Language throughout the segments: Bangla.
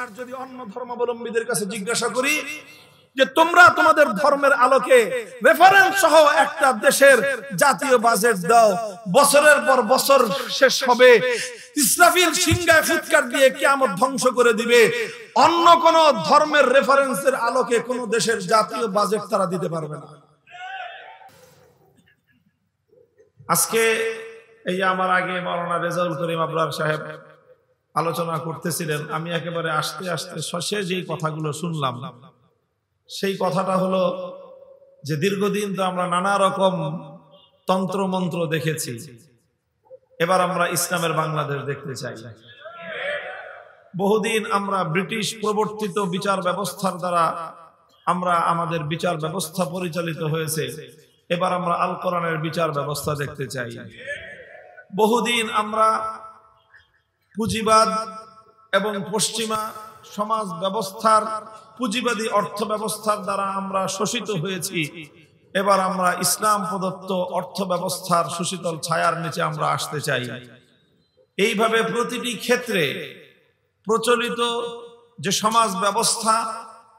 আর যদি অন্য ধর্মাবলম্বীদের কাছে জিজ্ঞাসা করি যে তোমরা তোমাদের ধর্মের আলোকে রেফারেন্স সহ একটা দেশের জাতীয় বাজেট দাও, বছরের পর বছর শেষ হবে, ইসরাফিল সিংহায় ফুৎকার দিয়ে কিয়ামত ধ্বংস করে দিবে, অন্য কোন ধর্মের রেফারেন্সের আলোকে কোন দেশের জাতীয় বাজেট তারা দিতে পারবে না। আজকে এই আমার আগে মাওলানা রেজাউল করিম আবরার সাহেব আলোচনা করতেছিলেন, আমি একেবারে আস্তে আস্তে শেষে যে কথাগুলো শুনলাম, সেই কথাটা হলো যে দীর্ঘদিন তো আমরা নানা রকম তন্ত্র মন্ত্র দেখেছি, এবার আমরা ইসলামের বাংলাদেশ দেখতে চাই। বহুদিন আমরা ব্রিটিশ প্রবর্তিত বিচার ব্যবস্থার দ্বারা আমাদের বিচার ব্যবস্থা পরিচালিত হয়েছে, এবার আমরা আল কোরআনের বিচার ব্যবস্থা দেখতে চাই। বহুদিন আমরা পুঁজিবাদ এবং পশ্চিমা সমাজ ব্যবস্থার পুঁজিবাদী অর্থ ব্যবস্থার দ্বারা আমরা শোষিত হয়েছি, এবার আমরা ইসলাম প্রদত্ত অর্থ ব্যবস্থার সুশীতল ছায়ার নিচে আমরা আসতে চাই। এইভাবে প্রতিটি ক্ষেত্রে প্রচলিত যে সমাজ ব্যবস্থা,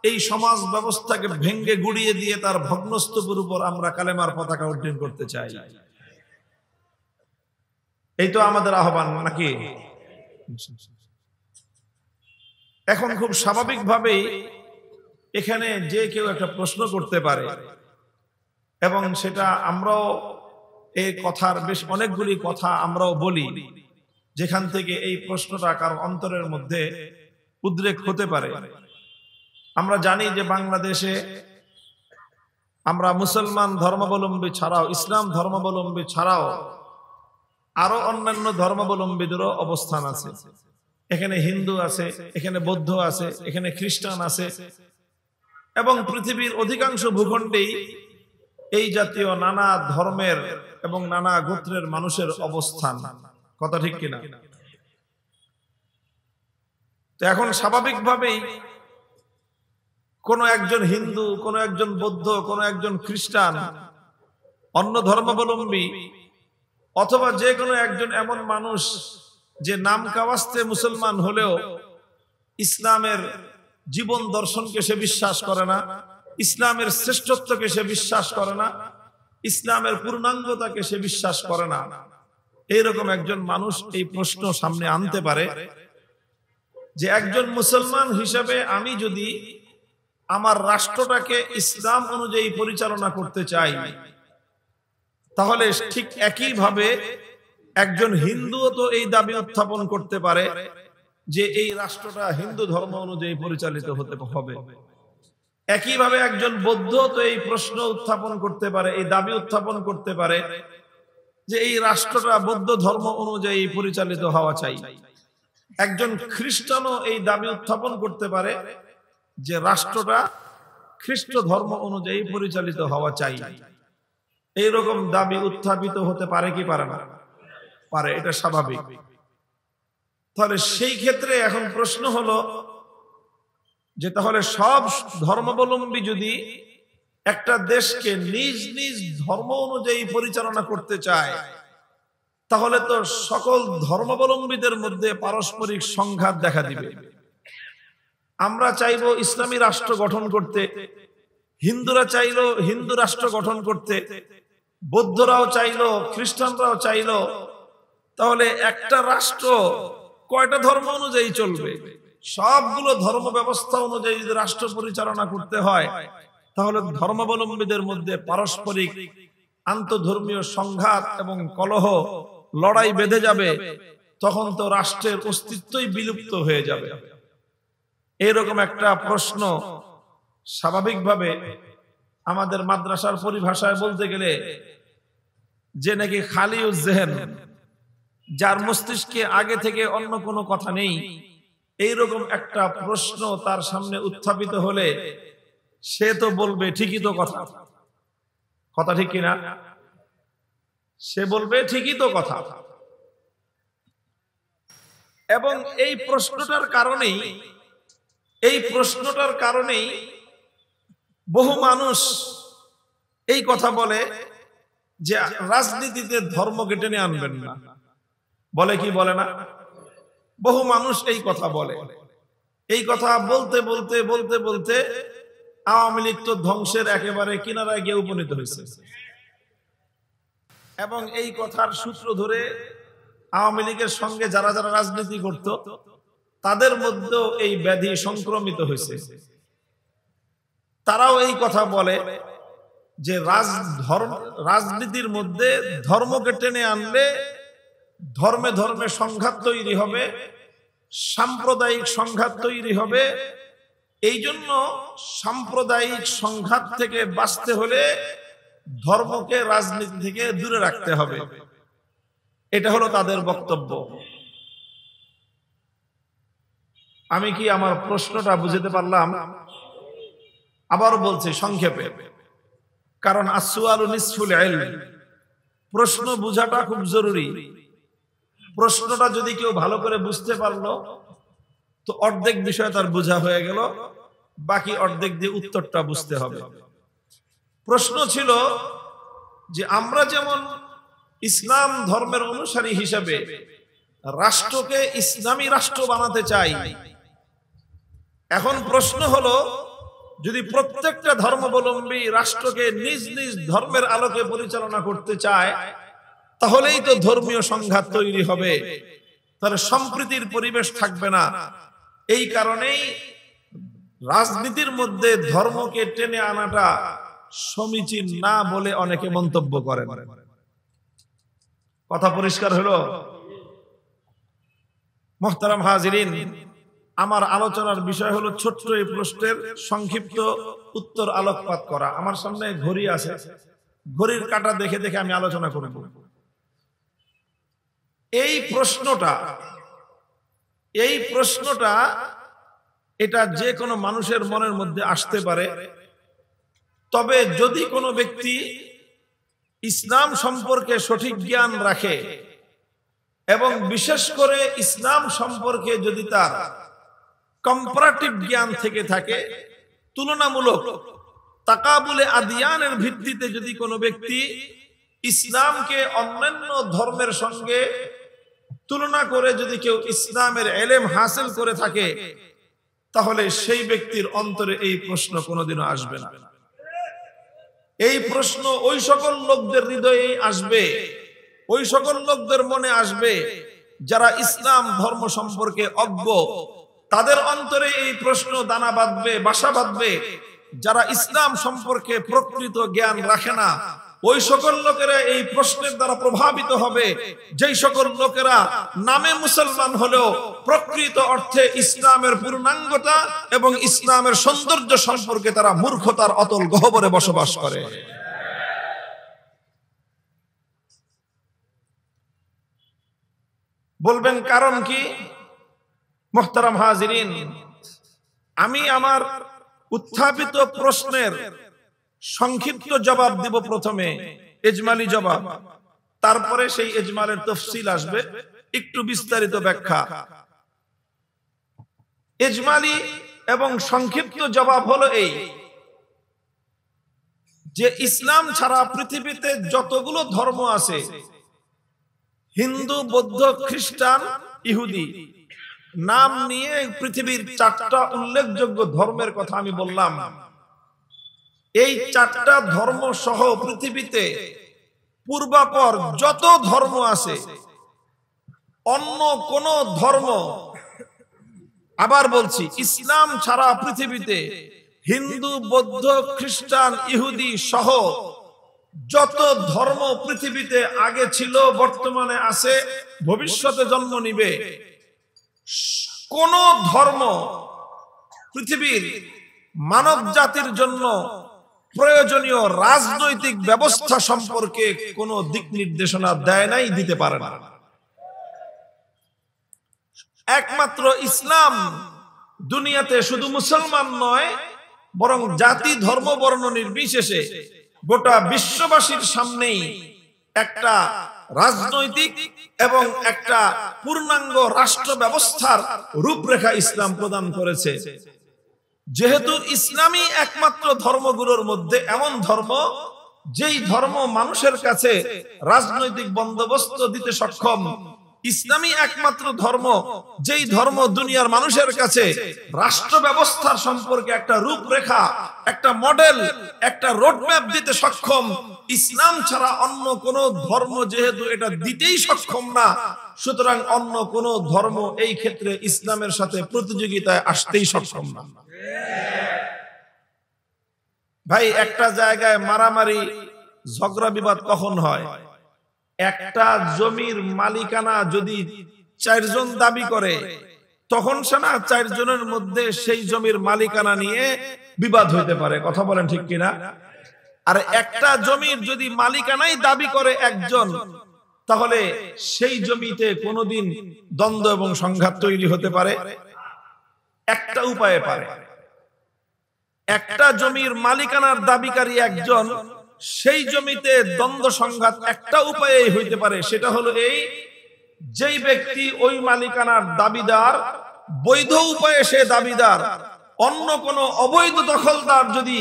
এই সমাজ ব্যবস্থাকে ভেঙ্গে গুড়িয়ে দিয়ে তার ভগ্নস্তূপের উপর আমরা কালেমার পতাকা উড্ডীন করতে চাই। এই তো আমাদের আহ্বান নাকি? এখন খুব স্বাভাবিকভাবেই এখানে যে কেউ একটা প্রশ্ন করতে পারে, এবং সেটা আমরাও এই কথার বেশ অনেকগুলি কথা আমরাও বলি, যেখান থেকে এই প্রশ্নটা কারো অন্তরের মধ্যে উদ্রেক হতে পারে। আমরা জানি যে বাংলাদেশে আমরা মুসলমান ধর্মাবলম্বী ছাড়াও, ইসলাম ধর্মাবলম্বী ছাড়াও আরো অন্যান্য ধর্মাবলম্বীদেরও অবস্থান আছে। এখানে হিন্দু আছে, এখানে বৌদ্ধ আছে, এখানে খ্রিস্টান আছে, এবং পৃথিবীর অধিকাংশ ভূখণ্ডেই এই জাতীয় নানা ধর্মের এবং নানা গোত্রের মানুষের অবস্থান। কথা ঠিক কিনা? তো এখন স্বাভাবিকভাবেই কোন একজন হিন্দু, কোন একজন বৌদ্ধ, কোন একজন খ্রিস্টান, অন্য ধর্মাবলম্বী, অথবা যে কোনো একজন এমন মানুষ যে নাম কাওয়াস্তে মুসলমান হলেও ইসলামের জীবন দর্শনকে সে বিশ্বাস করে না, ইসলামের শ্রেষ্ঠত্বকে সে বিশ্বাস করে না, ইসলামের পূর্ণাঙ্গতাকে সে বিশ্বাস করে না, এইরকম একজন মানুষ এই প্রশ্ন সামনে আনতে পারে যে একজন মুসলমান হিসেবে আমি যদি আমার রাষ্ট্রটাকে ইসলাম অনুযায়ী পরিচালনা করতে চাই, তাহলে ঠিক একইভাবে একজন হিন্দুও তো এই দাবি উত্থাপন করতে পারে যে এই রাষ্ট্রটা হিন্দু ধর্ম অনুযায়ী পরিচালিত হতে হবে। একইভাবে একজন বৌদ্ধ তো এই প্রশ্ন উত্থাপন করতে পারে, এই দাবি উত্থাপন করতে পারে যে এই রাষ্ট্রটা বৌদ্ধ ধর্ম অনুযায়ী পরিচালিত হওয়া চাই। একজন খ্রিস্টানও এই দাবি উত্থাপন করতে পারে যে রাষ্ট্রটা খ্রিস্ট ধর্ম অনুযায়ী পরিচালিত হওয়া চাই। এইরকম দাবি উত্থাপিত হতে পারে কি পারে না? পারে, এটা স্বাভাবিক। তাহলে সেই ক্ষেত্রে এখন প্রশ্ন হলো যে তাহলে সব ধর্মাবলম্বী যদি একটা দেশকে নিজ নিজ ধর্ম অনুযায়ী পরিচালনা করতে চায়, তাহলে তো সকল ধর্মাবলম্বীদের মধ্যে পারস্পরিক সংঘাত দেখা দিবে। আমরা চাইবো ইসলামী রাষ্ট্র গঠন করতে, হিন্দুরা চাইলো হিন্দু রাষ্ট্র গঠন করতে, বৌদ্ধরাও চাইলো, খ্রিস্টানরাও চাইলো। তাহলে একটা রাষ্ট্র কয়টা ধর্ম অনুযায়ী চলবে? সবগুলো ধর্ম ব্যবস্থা অনুযায়ী যদি রাষ্ট্র পরিচালনা করতে হয়, তাহলে ধর্মাবলম্বীদের মধ্যে পারস্পরিক আন্তঃধর্মীয় সংঘাত এবং কলহ, লড়াই বেঁধে যাবে। তখন তো রাষ্ট্রের অস্তিত্বই বিলুপ্ত হয়ে যাবে। এরকম একটা প্রশ্ন স্বাভাবিকভাবে আমাদের মাদ্রাসার পরিভাষায় বলতে গেলে যে নাকি খালিউজ জেহেন, যার মস্তিষ্কে আগে থেকে অন্য কোনো কথা নেই, এইরকম একটা প্রশ্ন তার সামনে উত্থাপিত হলে সে তো বলবে ঠিকই তো কথা। কথা ঠিক কিনা? সে বলবে ঠিকই তো কথা। এবং এই প্রশ্নটার কারণেই বহু মানুষ এই কথা বলে যে রাজনীতিতে ধর্মকে টেনে আনবেন না। বলে কি বলে না? বহু মানুষ এই কথা বলে এই কথা বলতে বলতে বলতে বলতে আওয়ামী লীগ তো ধ্বংসের একেবারে কিনারায় গিয়ে উপনীত হয়েছে। এবং এই কথার সূত্র ধরে আওয়ামী লীগের সঙ্গে যারা যারা রাজনীতি করত তাদের মধ্যেও এই ব্যাধি সংক্রমিত হয়েছে। তারাও এই কথা বলে যে রাজনীতির মধ্যে ধর্মকে টেনে আনলে ধর্মে ধর্মে সংঘাত তৈরি হবে, সাম্প্রদায়িক সংঘাত তৈরি হবে। এই জন্য সাম্প্রদায়িক সংঘাত থেকে বাঁচতে হলে ধর্মকে রাজনীতি থেকে দূরে রাখতে হবে। এটা হলো তাদের বক্তব্য। আমি কি আমার প্রশ্নটা বুঝতে পারলাম? আবার বলছি সংক্ষেপে, কারণ আসওয়ালু নিসফুল ইলম, প্রশ্ন বুঝাটা খুব জরুরি। প্রশ্নটা যদি কেউ ভালো করে বুঝতে পারলো তো অর্ধেক বিষয় তার বোঝা হয়ে গেল, বাকি অর্ধেক দিয়ে উত্তরটা বুঝতে হবে। প্রশ্ন ছিল যে আমরা যেমন ইসলাম ধর্মের অনুসারী হিসেবে রাষ্ট্রকে ইসলামী রাষ্ট্র বানাতে চাই, এখন প্রশ্ন হলো যদি প্রত্যেকটা ধর্মাবলম্বী রাষ্ট্রকে নিজ নিজ ধর্মের আলোকে পরিচালনা করতে চায় তাহলেই তো ধর্মীয় সংঘাত তৈরি হবে, তাহলে সম্প্রীতির পরিবেশ থাকবে না। এই কারণেই রাজনীতির মধ্যে ধর্মকে টেনে আনাটা সমীচীন না বলে অনেকে মন্তব্য করেন। কথা পরিষ্কার হলো? মুহতারাম হাজিরিন, আমার আলোচনার বিষয় হলো ছোট্ট এই প্রশ্নের সংক্ষিপ্ত উত্তর আলোকপাত করা। আমার সামনে ঘড়ি আছে, ঘড়ির কাঁটা দেখে দেখে আমি আলোচনা করব। এই প্রশ্নটা এটা যে কোনো মানুষের মনের মধ্যে আসতে পারে। তবে যদি কোনো ব্যক্তি ইসলাম সম্পর্কে সঠিক জ্ঞান রাখে এবং বিশেষ করে ইসলাম সম্পর্কে যদি তার কম্পারেটিভ জ্ঞান থেকে থাকে, তুলনামূলক তাকাবুলে আদিয়ানের ভিত্তিতে যদি কোনো ব্যক্তি ইসলামকে অন্যান্য ধর্মের সঙ্গে তুলনা করে যদি কেউ ইসলামের ইলম হাসিল করে থাকে তাহলে সেই ব্যক্তির অন্তরে এই প্রশ্ন কোনোদিনও আসবে না। এই প্রশ্ন ওই সকল লোকদের হৃদয়ে আসবে, ওই সকল লোকদের মনে আসবে যারা ইসলাম ধর্ম সম্পর্কে অজ্ঞ। তাদের অন্তরে এই প্রশ্ন দানা বাঁধবে, বাসা বাঁধবে। যারা ইসলাম সম্পর্কে প্রকৃত জ্ঞান রাখে না ওই সকল লোকেরা এই প্রশ্নের দ্বারা প্রভাবিত হবে। যেই সকল লোকেরা নামে মুসলমান হলেও প্রকৃত অর্থে ইসলামের পূর্ণাঙ্গতা এবং ইসলামের সৌন্দর্য সম্পর্কে তারা মূর্খতার অতল গহ্বরে বসবাস করে। বলবেন কারণ কি? মুহতারাম হাজিরিন, আমি আমার উত্থাপিত প্রশ্নের সংক্ষিপ্ত জবাব দিব। প্রথমে ইজমালি জবাব, তারপরে সেই ইজমালের তফসিল আসবে, একটু বিস্তারিত ব্যাখ্যা। ইজমালি এবং সংক্ষিপ্ত জবাব হলো এই যে ইসলাম ছাড়া পৃথিবীতে যতগুলো ধর্ম আছে, হিন্দু, বৌদ্ধ, খ্রিস্টান, ইহুদি, নাম নিয়ে পৃথিবীর 4টা উল্লেখযোগ্য ধর্মের কথা আমি বললাম। এই 4টা ধর্ম সহ পৃথিবীতে পূর্বাপর যত ধর্ম আছে, অন্য কোন ধর্ম, আবার বলছি, ইসলাম ছাড়া পৃথিবীতে হিন্দু, বৌদ্ধ, খ্রিস্টান, ইহুদি সহ যত ধর্ম পৃথিবীতে আগে ছিল, বর্তমানে আছে, ভবিষ্যতে জন্ম নিবে, কোন ধর্ম পৃথিবীর মানব জাতির জন্য প্রয়োজনীয় রাজনৈতিক ব্যবস্থা সম্পর্কে কোন দিক নির্দেশনা দেয় নাই, দিতে পারে না। একমাত্র ইসলাম দুনিয়াতে শুধু মুসলমান নয়, বরং জাতি, ধর্ম, বর্ণ নির্বিশেষে গোটা বিশ্ববাসীর সামনেই একটা রাজনৈতিক এবং একটা পূর্ণাঙ্গ রাষ্ট্র ব্যবস্থার রূপরেখা ইসলাম প্রদান করেছে। যেহেতু ইসলামী একমাত্র ধর্মগুলোর মধ্যে এমন ধর্ম যেই ধর্ম মানুষের কাছে রাজনৈতিক বন্দোবস্ত দিতে সক্ষম, ইসলামই একমাত্র ধর্ম, যেই ধর্ম দুনিয়ার মানুষের কাছে রাষ্ট্র ব্যবস্থার সম্পর্কে একটা রূপরেখা, একটা মডেল, একটা রোডম্যাপ দিতে সক্ষম। ইসলাম ছাড়া অন্য কোন ধর্ম যেহেতু এটা দিতেই সক্ষম না, সুতরাং অন্য কোন ধর্ম এই ক্ষেত্রে ইসলামের সাথে প্রতিযোগিতায় আসতেই সক্ষম না। ভাই, একটা জায়গায় মারামারি ঝগড়া বিবাদ কখন হয়? একটা জমির মালিকানা যদি 4 জন দাবি করে, তখন সে না 4 জনের মধ্যে সেই জমির মালিকানা নিয়ে বিবাদ হইতে পারে। কথা বলেন ঠিক কিনা? আর একটা জমির যদি মালিকানাই দাবি করে একজন, তাহলে সেই জমিতে কোনোদিন দ্বন্দ্ব এবং সংঘাত তৈরি হতে পারে? একটা উপায়ে পারে। একটা জমির মালিকানার দাবিকারী একজন, সেই জমিতে দ্বন্দ্ব সংঘাত একটা উপায়ে হইতে পারে। সেটা হলো এই, যেই ব্যক্তি ওই মালিকানার দাবিদার, বৈধ উপায়ে সে দাবিদার, অন্য কোন অবৈধ দখলদার যদি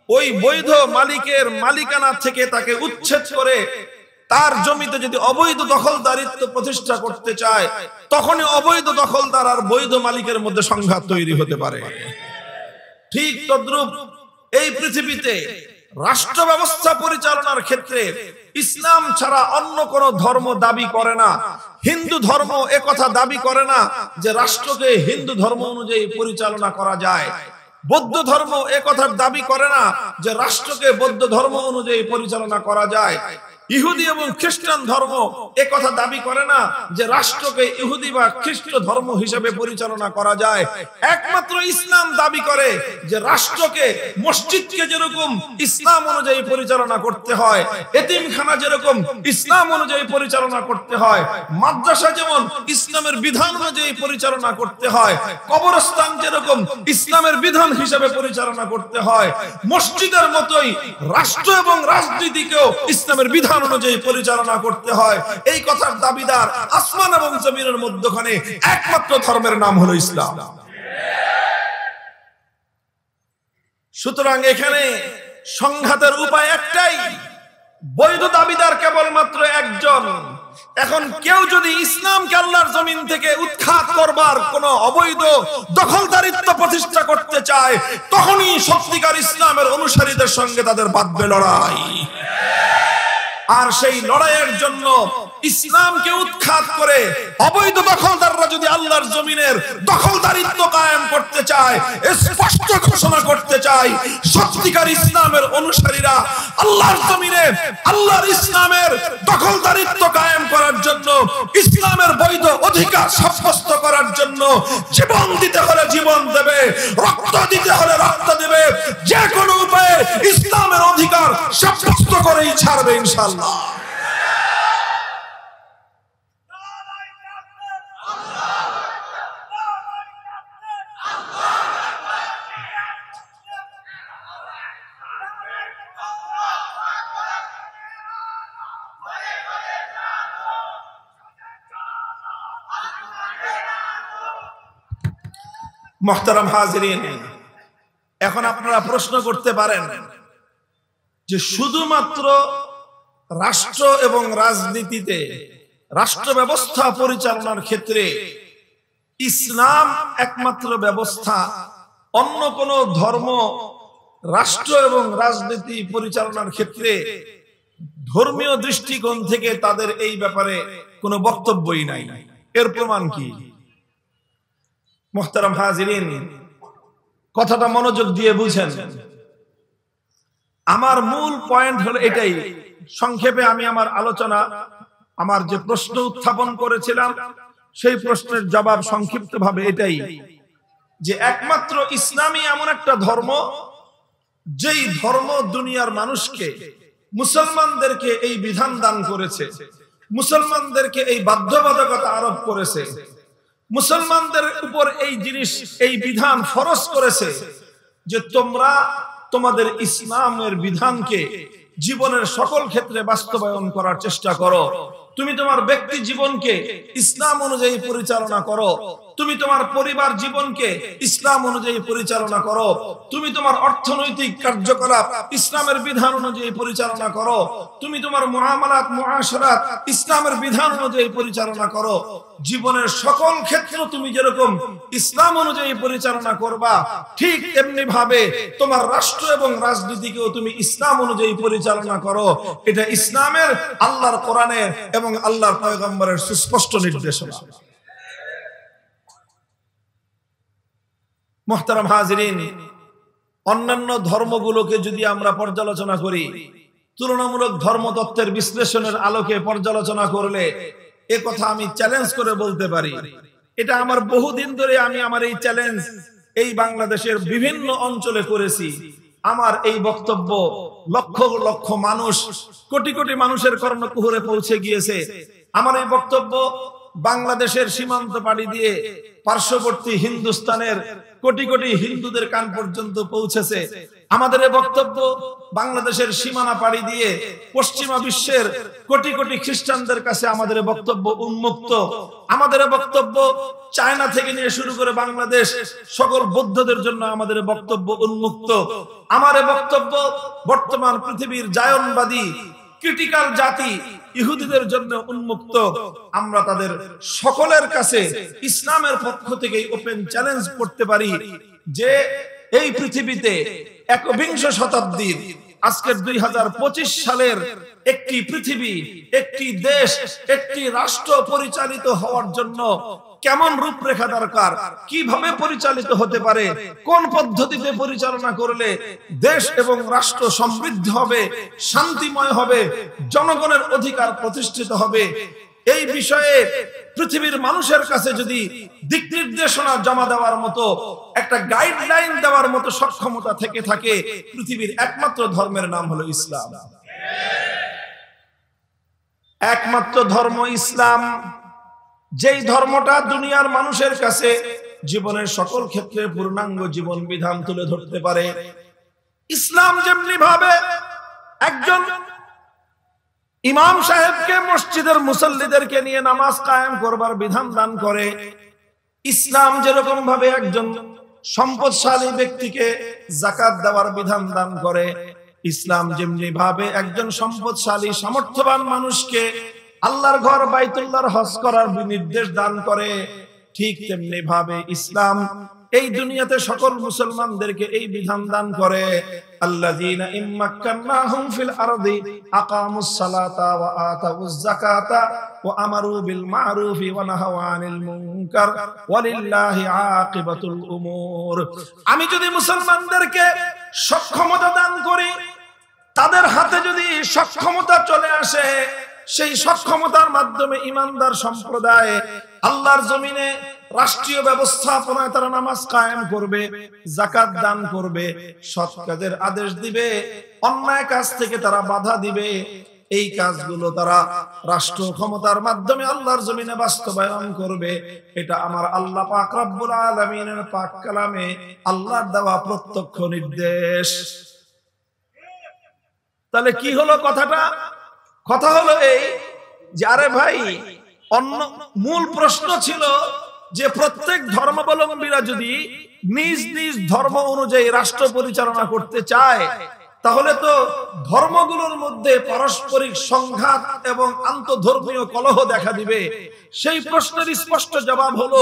ওই বৈধ মালিকের মালিকানা থেকে তাকে উচ্ছেদ করে তার জমিতে যদি অবৈধ দখলদারিত্ব প্রতিষ্ঠা করতে চায়, তখনই অবৈধ দখলদার আর বৈধ মালিকের মধ্যে সংঘাত তৈরি হতে পারে। ঠিক তদ্রূপ এই পৃথিবীতে রাষ্ট্র ব্যবস্থা পরিচালনার ক্ষেত্রে ইসলাম ছাড়া অন্য কোন ধর্ম দাবি করে না। হিন্দু ধর্ম একথা দাবি করে না যে রাষ্ট্রকে হিন্দু ধর্ম অনুযায়ী পরিচালনা করা যায়। বৌদ্ধ ধর্ম একথার দাবি করে না যে রাষ্ট্রকে বৌদ্ধ ধর্ম অনুযায়ী পরিচালনা করা যায়। ইহুদি এবং খ্রিস্টান ধর্ম একথা দাবি করে না যে রাষ্ট্রকে ইহুদি বা খ্রিস্ট ধর্ম হিসেবে পরিচালনা করা যায়। একমাত্র ইসলাম দাবি করে যে রাষ্ট্রকে, মসজিদকে যেরকম ইসলাম অনুযায়ী পরিচালনা করতে হয়, এতিমখানা যেরকম ইসলাম অনুযায়ী পরিচালনা করতে হয়, মাদ্রাসা যেমন ইসলামের বিধান অনুযায়ী পরিচালনা করতে হয়, কবরস্থান যেরকম ইসলামের বিধান হিসেবে পরিচালনা করতে হয়, মসজিদের মতোই রাষ্ট্র এবং রাজনীতিকেও ইসলামের বিধান অনুযায়ী পরিচালনা করতে হয়। এই কথার দাবিদার আসমান এবং জমিনের মধ্যখানে একমাত্র ধর্মের নাম হলো ইসলাম। সুতরাং এখানে সংঘাতের উপায় একটাই, বৈধ দাবিদার কেবলমাত্র একজন। এখন কেউ যদি ইসলামকে আল্লাহর জমিন থেকে উৎখাত করবার কোন অবৈধ দখলদারিত্ব প্রতিষ্ঠা করতে চায়, তখনই সত্যিকার ইসলামের অনুসারীদের সঙ্গে তাদের বাঁধবে লড়াই। আর সেই লড়াইয়ের জন্য ইসলামকে উৎখাত করে অবৈধ দখলদাররা যদি আল্লাহর জমিনের দখলদারিত্ব কায়েম করতে চায়, স্পষ্ট ঘোষণা করতে চায়, সত্যিকার ইসলামের অনুসারীরা আল্লাহর জমিনে আল্লাহর ইসলামের দখলদারিত্ব কায়েম করার জন্য, ইসলামের বৈধ অধিকার সাব্যস্ত করার জন্য জীবন দিতে হলে জীবন দেবে, রক্ত দিতে হলে রক্ত দেবে, যে কোনো উপায়ে ইসলামের অধিকার সাব্যস্ত করেই ছাড়বে ইনশাআল্লাহ। মুহতারাম হাজিরিন, এখন আপনারা প্রশ্ন করতে পারেন যে শুধুমাত্র রাষ্ট্র এবং রাজনীতিতে, রাষ্ট্র ব্যবস্থা পরিচালনার ক্ষেত্রে ইসলাম একমাত্র ব্যবস্থা, অন্য কোন ধর্ম রাষ্ট্র এবং রাজনীতি পরিচালনার ক্ষেত্রে ধর্মীয় দৃষ্টিকোণ থেকে তাদের এই ব্যাপারে কোনো বক্তব্যই নাই। এর প্রমাণ কি? মুহতারাম হাজিরিন, কথাটা মনোযোগ দিয়ে বুঝেন। আমার মূল পয়েন্ট হলো এটাই। সংক্ষেপে আমি আমার আলোচনা, আমার যে প্রশ্ন উত্থাপন করেছিলাম সেই প্রশ্নের জবাব সংক্ষিপ্ত ভাবে এটাই, যে একমাত্র ইসলামই এমন একটা ধর্ম, যেই ধর্ম দুনিয়ার মানুষকে, মুসলমানদেরকে এই বিধান দান করেছে, মুসলমানদেরকে এই বাধ্যবাধকতা আরোপ করেছে, মুসলমানদের উপর এই জিনিস, এই বিধান ফরজ করেছে যে তোমরা তোমাদের ইসলামের বিধানকে জীবনের সকল ক্ষেত্রে বাস্তবায়ন করার চেষ্টা করো। তুমি তোমার ব্যক্তি জীবনকে ইসলাম অনুযায়ী পরিচালনা করো। তুমি তোমার পরিবার জীবনকে ইসলাম অনুযায়ী পরিচালনা করো, তুমি তোমার অর্থনৈতিক কার্যকলাপ ইসলামের বিধান অনুযায়ী পরিচালনা করো, তুমি তোমার মুআমালাত মুআশারাত ইসলামের বিধান অনুযায়ী পরিচালনা করো। জীবনের সকল ক্ষেত্র তুমি যেরকম ইসলাম অনুযায়ী পরিচালনা করবা, ঠিক তেমনি ভাবে তোমার রাষ্ট্র এবং রাজনীতিকেও তুমি ইসলাম অনুযায়ী পরিচালনা করো। এটা ইসলামের, আল্লাহর কোরআনের এবং আল্লাহর পয়গম্বরের সুস্পষ্ট নির্দেশনা। মুহতারাম হাজিরিন, অন্যান্য ধর্মগুলোকে যদি আমরা পর্যালোচনা করি, তুলনামূলক ধর্মতত্ত্বের বিশ্লেষণের আলোকে পর্যালোচনা করলে এ কথা আমি চ্যালেঞ্জ করে বলতে পারি, এটা আমার বহুদিন ধরে আমি আমার এই চ্যালেঞ্জ এই বাংলাদেশের বিভিন্ন অঞ্চলে করেছি। আমার এই বক্তব্য লক্ষ লক্ষ মানুষ, কোটি কোটি মানুষের কর্ণকুহরে পৌঁছে গিয়েছে। আমার এই বক্তব্য বাংলাদেশের সীমান্ত পাড়ি দিয়ে পার্শ্ববর্তী হিন্দুস্তানের কোটি কোটি হিন্দুদের কান পর্যন্ত পৌঁছেছে। আমাদের এই বক্তব্য বাংলাদেশের সীমানা পাড়ি দিয়ে পশ্চিমা বিশ্বের কোটি কোটি খ্রিস্টানদের কাছে আমাদের বক্তব্য উন্মুক্ত। আমাদের বক্তব্য চায়না থেকে নিয়ে শুরু করে বাংলাদেশ সকল বৌদ্ধদের জন্য আমাদের বক্তব্য উন্মুক্ত। আমার বক্তব্য বর্তমান পৃথিবীর জায়নবাদী ক্রিটিক্যাল জাতি ইহুদিদের জন্য উন্মুক্ত। আমরা তাদের সকলের কাছে ইসলামের পক্ষ থেকে ওপেন চ্যালেঞ্জ করতে পারি যে এই পৃথিবীতে একবিংশ শতাব্দীর আজকের 2025 সালের একটি পৃথিবী, একটি দেশ, একটি রাষ্ট্র পরিচালিত হওয়ার জন্য কেমন রূপরেখা দরকার, কিভাবে পরিচালিত হতে পারে, কোন পদ্ধতিতে পরিচালনা করলে দেশ এবং রাষ্ট্র সমৃদ্ধ হবে, শান্তিময় হবে, জনগণের অধিকার প্রতিষ্ঠিত হবে, এই বিষয়ে পৃথিবীর মানুষের কাছে যদি দিক নির্দেশনা জমা দেওয়ার মতো, একটা গাইডলাইন দেওয়ার মতো সক্ষমতা থেকে থাকে, পৃথিবীর একমাত্র ধর্মের নাম হলো ইসলাম। একমাত্র ধর্ম ইসলাম, যেই ধর্মটা দুনিয়ার মানুষের কাছে জীবনের সকল ক্ষেত্রে পূর্ণাঙ্গ জীবন বিধান তুলে ধরতে পারে। ইসলাম যেমনি ভাবে একজন ইমাম সাহেবকে মসজিদের মুসল্লিদেরকে নিয়ে নামাজ কায়েম করবার বিধান দান করে, ইসলাম যেরকম ভাবে একজন সম্পদশালী ব্যক্তিকে যাকাত দেওয়ার বিধান দান করে, ইসলাম যেমনি ভাবে একজন সম্পদশালী সামর্থ্যবান মানুষকে আল্লাহর ঘর বাইতুল্লাহর হজ করার নির্দেশ দান করে, ঠিক তেমনি ভাবে ইসলাম এই দুনিয়াতে সকল মুসলমানদেরকে এই বিধান দান করে। আল্লাযীনা ইম্মাক্কান্নাহুম ফিল আরদি আকামুস সালাতা ওয়া আতাউয যাকাতা ওয়া আমারু বিল মা'রুফি ওয়া নাহাউ আনিল মুনকার ওয়ালিল্লাহি আকিবাতুল উমুর। আমি যদি মুসলমানদেরকে সক্ষমতা দান করি, তাদের হাতে যদি সক্ষমতা চলে আসে, সেই সক্ষমতার মাধ্যমে ইমানদার সম্প্রদায় আল্লাহর জমিনে রাষ্ট্রীয় ব্যবস্থাপনায় তারা নামাজ কায়েম করবে, যাকাত দান করবে, সৎ কাজের আদেশ দিবে, অন্যায় কাজ থেকে তারা বাধা দিবে। এই কাজগুলো তারা রাষ্ট্র ক্ষমতার মাধ্যমে আল্লাহর জমিনে বাস্তবায়ন করবে। এটা আমার আল্লাহ পাক রব্বুল আলামিনের পাক কালামে আল্লাহর দেওয়া প্রত্যক্ষ নির্দেশ। তাহলে কি হলো কথাটা? কথা হলো এই যে, আরে ভাই, অন্য মূল প্রশ্ন ছিল যে প্রত্যেক ধর্মাবলম্বীরা যদি নিজ নিজ ধর্ম অনুযায়ী রাষ্ট্র পরিচালনা করতে চায়, তাহলে তো ধর্মগুলোর মধ্যে পারস্পরিক সংঘাত এবং আন্তঃধর্মীয় কলহ দেখা দিবে। সেই প্রশ্নের স্পষ্ট জবাব হলো,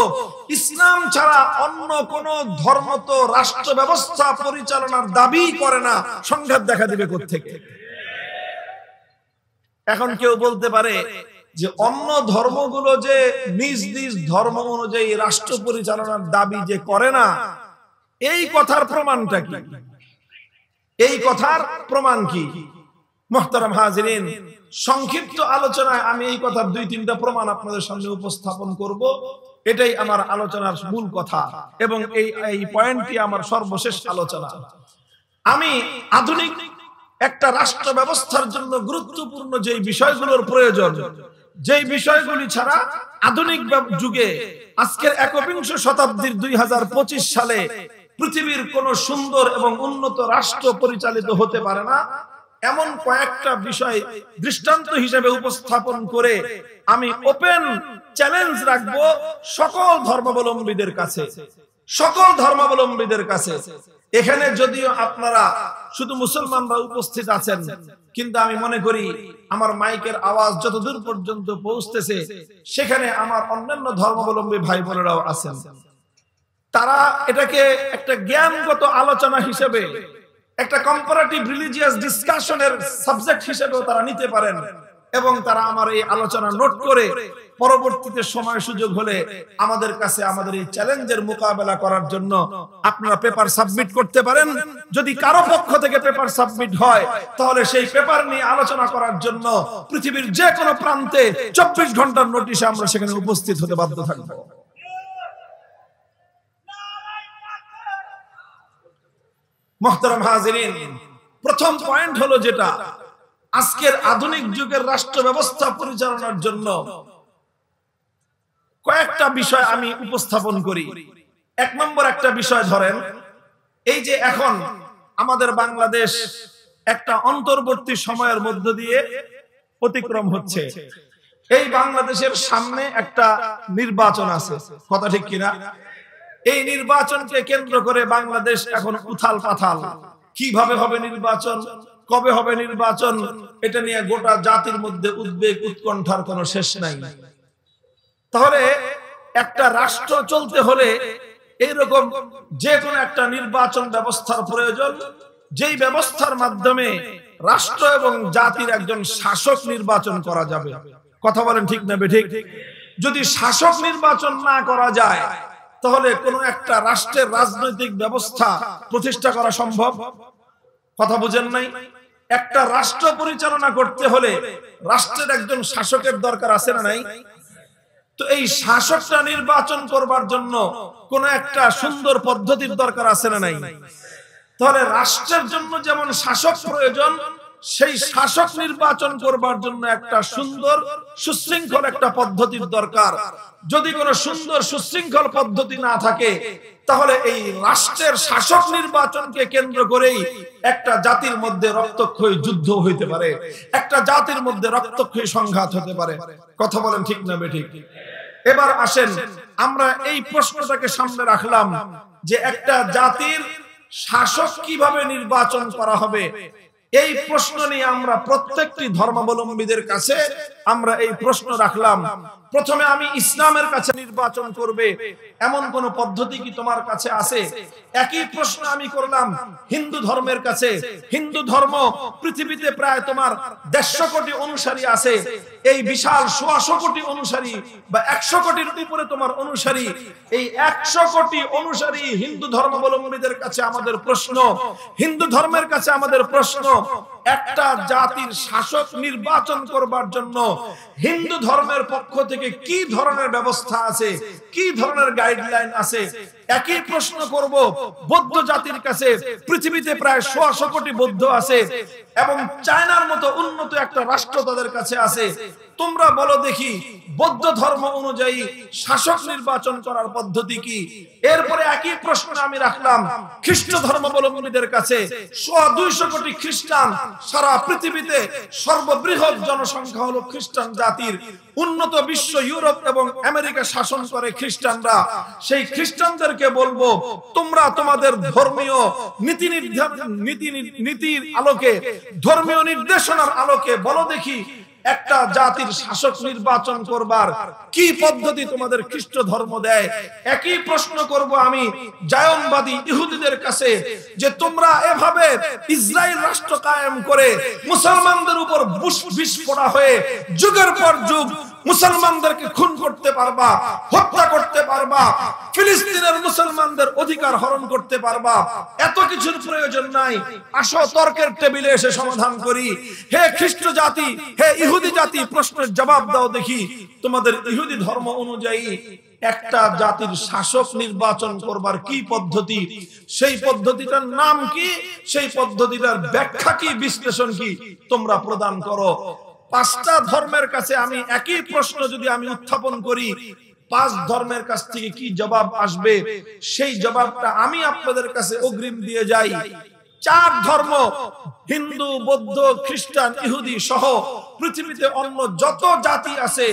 ইসলাম ছাড়া অন্য কোন ধর্ম তো রাষ্ট্র ব্যবস্থা পরিচালনার দাবি করে না, সংঘাত দেখা দিবে কোত্থেকে? এখন কেউ বলতে পারে যে অন্য ধর্মগুলো যে নিজ নিজ ধর্ম অনুযায়ী রাষ্ট্র পরিচালনার দাবি যে করে না, এই কথার প্রমাণটা কি? এই কথার প্রমাণ কি? মুহতারাম হাজিরিন, সংক্ষিপ্ত আলোচনায় আমি এই কথার 2-3টা প্রমাণ আপনাদের সামনে উপস্থাপন করব। এটাই আমার আলোচনার মূল কথা এবং এই পয়েন্টটি আমার সর্বশেষ আলোচনা। আমি আধুনিক একটা রাষ্ট্র ব্যবস্থার জন্য গুরুত্বপূর্ণ যে বিষয়গুলোর প্রয়োজন, যেই বিষয়গুলি ছাড়া আধুনিক যুগে আজকের একবিংশ শতাব্দীর 2025 সালে পৃথিবীর কোন সুন্দর এবং উন্নত রাষ্ট্র পরিচালিত হতে পারে না, এমন কয়েকটা বিষয় দৃষ্টান্ত হিসেবে উপস্থাপন করে আমি ওপেন চ্যালেঞ্জ রাখবো সকল ধর্মাবলম্বীদের কাছে, সকল ধর্মাবলম্বীদের কাছে। এখানে যদিও আপনারা শুধু মুসলমানরা উপস্থিত আছেন, কিন্তু আমি মনে করি আমার মাইকের আওয়াজ যতদূর পর্যন্ত পৌঁছতেছে সেখানে আমার অন্যান্য ধর্মাবলম্বী ভাই বোনেরাও আছেন। তারা এটাকে একটা জ্ঞানগত আলোচনা হিসেবে, একটা কম্পারেটিভ রিলিজিয়াস ডিসকাশনের সাবজেক্ট হিসেবেও তারা নিতে পারেন, এবং তারা আমার এই আলোচনা নোট করে পরবর্তীতে সময় সুযোগ হলে আমাদের কাছে আমাদের এই চ্যালেঞ্জের মোকাবেলা করার জন্য আপনারা পেপার সাবমিট করতে পারেন। যদি কারো পক্ষ থেকে পেপার সাবমিট হয় তাহলে সেই পেপার নিয়ে আলোচনা করার জন্য পৃথিবীর যে কোনো প্রান্তে 24 ঘন্টার নোটিশে আমরা সেখানে উপস্থিত হতে বাধ্য থাকব। মুহতারাম হাজিরিন, প্রথম পয়েন্ট হলো যেটা আজকের আধুনিক যুগের রাষ্ট্র ব্যবস্থা পরিচালনার জন্য কয়েকটা বিষয় আমি উপস্থাপন করি। এক নম্বর একটা বিষয় ধরেন, এই যে এখন আমাদের বাংলাদেশ একটা অন্তর্বর্তী সময়ের মধ্য দিয়ে অতিক্রম হচ্ছে, এই বাংলাদেশের সামনে একটা নির্বাচন আছে, কথা ঠিক কিনা? এই নির্বাচনকে কেন্দ্র করে বাংলাদেশ এখন উথাল পাথাল। কিভাবে হবে নির্বাচন, কবে হবে নির্বাচন, এটা নিয়ে গোটা জাতির মধ্যে উদ্বেগ উৎকণ্ঠার কোনো শেষ নাই। তাহলে একটা রাষ্ট্র চলতে হলে এইরকম যে কোনো একটা নির্বাচন ব্যবস্থার প্রয়োজন, যেই ব্যবস্থার মাধ্যমে রাষ্ট্র এবং জাতির একজন শাসক নির্বাচন করা যাবে। কথা বলেন ঠিক না বেঠিক? যদি শাসক নির্বাচন না করা যায় তাহলে কোন একটা রাষ্ট্রের রাজনৈতিক ব্যবস্থা প্রতিষ্ঠা করা সম্ভব? কথা বুঝেন নাই? একটা রাষ্ট্র পরিচালনা করতে হলে রাষ্ট্রের একজন শাসকের দরকার আছে না নাই? তো এই শাসকটা নির্বাচন করবার জন্য কোন একটা সুন্দর পদ্ধতির দরকার আছে না নাই? তাহলে রাষ্ট্রের জন্য যেমন শাসক প্রয়োজন, সেই শাসক নির্বাচন করবার জন্য একটা সুন্দর সুশৃঙ্খল একটা পদ্ধতির দরকার। যদি কোনো সুন্দর সুশৃঙ্খল পদ্ধতি না থাকে তাহলে এই রাষ্ট্রের শাসক নির্বাচনকে কেন্দ্র করেই একটা জাতির মধ্যে রক্তক্ষয়ী যুদ্ধ হইতে পারে, একটা জাতির মধ্যে রক্তক্ষয়ী সংঘাত হতে পারে। কথা বলেন ঠিক না বেঠিক? এবার আসেন, আমরা এই প্রশ্নটাকে সামনে রাখলাম যে একটা জাতির শাসক কিভাবে নির্বাচন করা হবে। এই প্রশ্ন নিয়ে আমরা প্রত্যেকটি ধর্মাবলম্বীদের কাছে আমরা এই প্রশ্ন রাখলাম। প্রথমে আমি ইসলামের কাছে নির্বাচন করবে এমন কোন পদ্ধতি কি তোমার কাছে আছে? একই প্রশ্ন আমি করলাম হিন্দু ধর্মের কাছে। হিন্দু ধর্ম পৃথিবীতে প্রায় তোমার 150 কোটি অনুসারী আছে। এই বিশাল 100 কোটি অনুসারী বা 100 কোটির উপরে তোমার অনুসারী, এই 100 কোটি অনুসারী হিন্দু ধর্মাবলম্বীদের কাছে আমাদের প্রশ্ন, হিন্দু ধর্মের কাছে আমাদের প্রশ্ন, একটা জাতির শাসক নির্বাচন করবার জন্য হিন্দু ধর্মের পক্ষ থেকে কি ধরনের ব্যবস্থা আছে, কি ধরনের গাইডলাইন আছে? একই প্রশ্ন করব বৌদ্ধ জাতির কাছে। পৃথিবীতে প্রায় 100 কোটি বৌদ্ধ আছে এবং চায়নার মতো উন্নত একটা রাষ্ট্র তাদের কাছে আছে। তোমরা বলো দেখি বৌদ্ধ ধর্ম অনুযায়ী শাসক নির্বাচন করার পদ্ধতি কি? এরপরে একই প্রশ্ন আমি রাখলাম খ্রিস্ট ধর্মাবলম্বীদের কাছে। 200 কোটি খ্রিস্টান, সারা পৃথিবীতে সর্ববৃহৎ জনসংখ্যা হলো খ্রিস্টান জাতির। উন্নত বিশ্ব ইউরোপ এবং আমেরিকা শাসন করে খ্রিস্টানরা। সেই খ্রিস্টানদেরকে বলবো তোমরা তোমাদের ধর্মীয় নীতির আলোকে, ধর্মীয় নির্দেশনার আলোকে বলো দেখি একটা জাতির শাসক নির্বাচন করবার কি পদ্ধতি তোমাদের খ্রিস্ট ধর্ম দেয়। একই প্রশ্ন করব আমি জায়নবাদী ইহুদিদের কাছে যে তোমরা এভাবে ইসরায়েল রাষ্ট্র কায়েম করে মুসলমানদের উপর বিষ ফোঁটা হয়ে যুগের পর যুগ মুসলমানদেরকে খুন করতে পারবা, হত্যা করতে পারবা, ফিলিস্তিনের মুসলমানদের অধিকার হরণ করতে পারবা। এত কিছুর প্রয়োজন নাই, আসো তর্কের টেবিলে এসে সমাধান করি। হে খ্রিস্ট জাতি, হে ইহুদি জাতি, প্রশ্নের জবাব দাও দেখি তোমাদের ইহুদি ধর্ম অনুযায়ী একটা জাতির শাসক নির্বাচন করবার কি পদ্ধতি, সেই পদ্ধতিটার নাম কি, সেই পদ্ধতিটার ব্যাখ্যা কি, বিশ্লেষণ কি, তোমরা প্রদান করো। 5টা ধর্মের কাছে আমি একই প্রশ্ন যদি আমি উত্থাপন করি, 5 ধর্মের কাছ থেকে কি জবাব আসবে সেই জবাবটা আমি আপনাদের কাছে অগ্রিম দিয়ে যাই। 4 ধর্ম হিন্দু, বৌদ্ধ, খ্রিস্টান, ইহুদি সহ পৃথিবীতে অন্য যত জাতি আছে,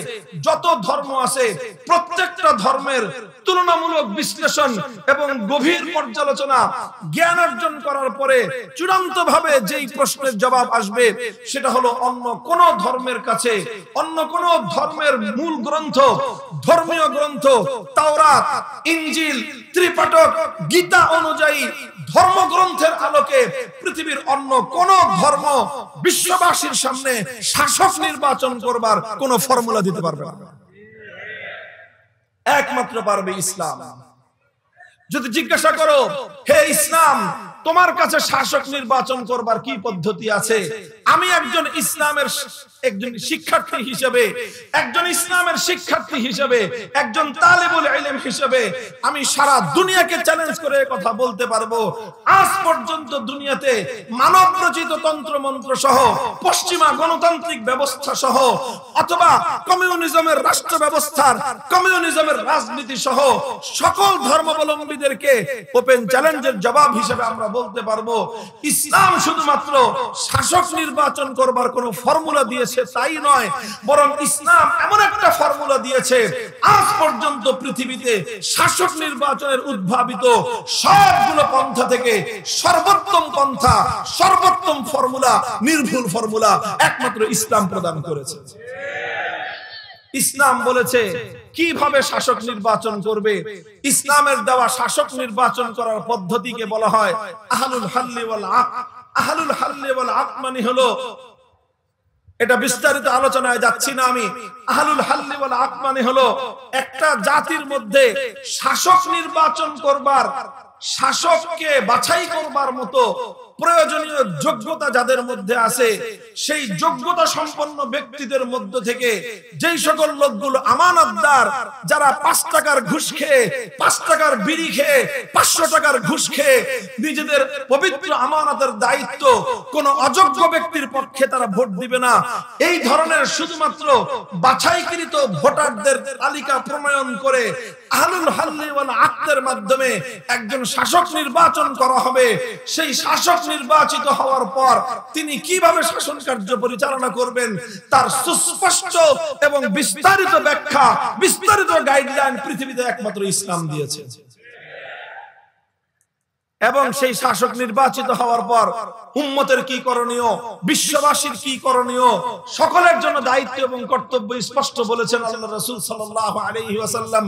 যত ধর্ম আছে, প্রত্যেকটা ধর্মের তুলনামূলক বিশ্লেষণ এবং গভীর পর্যালোচনা জ্ঞান অর্জন করার পরে চূড়ান্তভাবে যেই প্রশ্নের জবাব আসবে সেটা হলো অন্য কোন ধর্মের কাছে, অন্য কোন ধর্মের মূল গ্রন্থ, ধর্মীয় গ্রন্থ তাওরাত, ইনজিল, ত্রিপাঠক, গীতা অনুযায়ী ধর্মগ্রন্থের আলোকে পৃথিবীর অন্য কোন ধর্ম বিশ্ববাসীর সামনে শাসক নির্বাচন করবার কোন ফর্মুলা দিতে পারবে না। একমাত্র পারবে ইসলাম। যদি জিজ্ঞাসা করো, হে ইসলাম, তোমার কাছে শাসক নির্বাচন করবার কি পদ্ধতি আছে, আমি একজন ইসলামের একজন শিক্ষার্থী হিসেবে, একজন ইসলামের শিক্ষার্থী হিসেবে, একজন তালেবুল ইলম হিসেবে আমি সারা দুনিয়াকে চ্যালেঞ্জ করে কথা বলতে পারবো, আজ পর্যন্ত দুনিয়াতে মানব রচিত তন্ত্র মন্ত্র সহ, পশ্চিমা গণতান্ত্রিক ব্যবস্থা সহ, অথবা কমিউনিজমের রাষ্ট্র ব্যবস্থার, কমিউনিজমের রাজনীতি সহ সকল ধর্মাবলম্বীদেরকে ওপেন চ্যালেঞ্জের জবাব হিসেবে আমরা বলতে পারবো, ইসলাম শুধুমাত্র শাসক নির্বাচন করবার কোন ফর্মুলা দিয়েছে তাই নয়, বরং ইসলাম এমন একটা ফর্মুলা দিয়েছে আজ পর্যন্ত পৃথিবীতে শাসক নির্বাচনের উদ্ভাবিত সবগুলো পন্থা থেকে সর্বোত্তম পন্থা, সর্বোত্তম ফর্মুলা, নির্ভুল ফর্মুলা একমাত্র ইসলাম প্রদান করেছে। ইসলাম বলেছে কিভাবে শাসক নির্বাচন করবে। ইসলামের দেওয়া শাসক নির্বাচন করার পদ্ধতিকে বলা হয় আহলুল হাল্লি ওয়াল আকদ। আহলুল হাল্লি ওয়াল আকদ মানে হলো, এটা বিস্তারিত আলোচনায় যাচ্ছি না আমি, আহলুল হাল্লি ওয়াল আকদ মানে হলো একটা জাতির মধ্যে শাসক নির্বাচন করবার, শাসককে বাছাই করবার মতো প্রয়োজনীয় যোগ্যতা যাদের মধ্যে আছে, সেই যোগ্যতা সম্পন্ন ব্যক্তিদের মধ্য থেকে যেই সকল লোকগুলো আমানতদার, যারা 5 টাকার ঘুষ খেয়ে, 5 টাকার বিড়ি খেয়ে, 500 টাকার ঘুষ খেয়ে নিজেদের পবিত্র আমানতের দায়িত্ব কোন অযোগ্য ব্যক্তির পক্ষে তারা ভোট দিবে না, এই ধরনের শুধুমাত্র বাছাইকৃত ভোটারদের তালিকা প্রণয়ন করে আহলুল হাল্লি ওয়াল আকদের মাধ্যমে একজন শাসক নির্বাচন করা হবে। সেই শাসক নির্বাচিত হওয়ার পর তিনি কিভাবে শাসন কার্য পরিচালনা করবেন তার সুস্পষ্ট এবং বিস্তারিত ব্যাখ্যা, বিস্তারিত গাইডলাইন পৃথিবীতে একমাত্র ইসলাম দিয়েছে। এবং সেই শাসক নির্বাচিত হওয়ার পর উম্মতের কি করণীয়, বিশ্ববাসীর কি করণীয়, সকলের জন্য দায়িত্ব এবং কর্তব্য স্পষ্ট বলেছেন আল্লাহ রাসূল সাল্লাল্লাহু আলাইহি ওয়াসাল্লাম,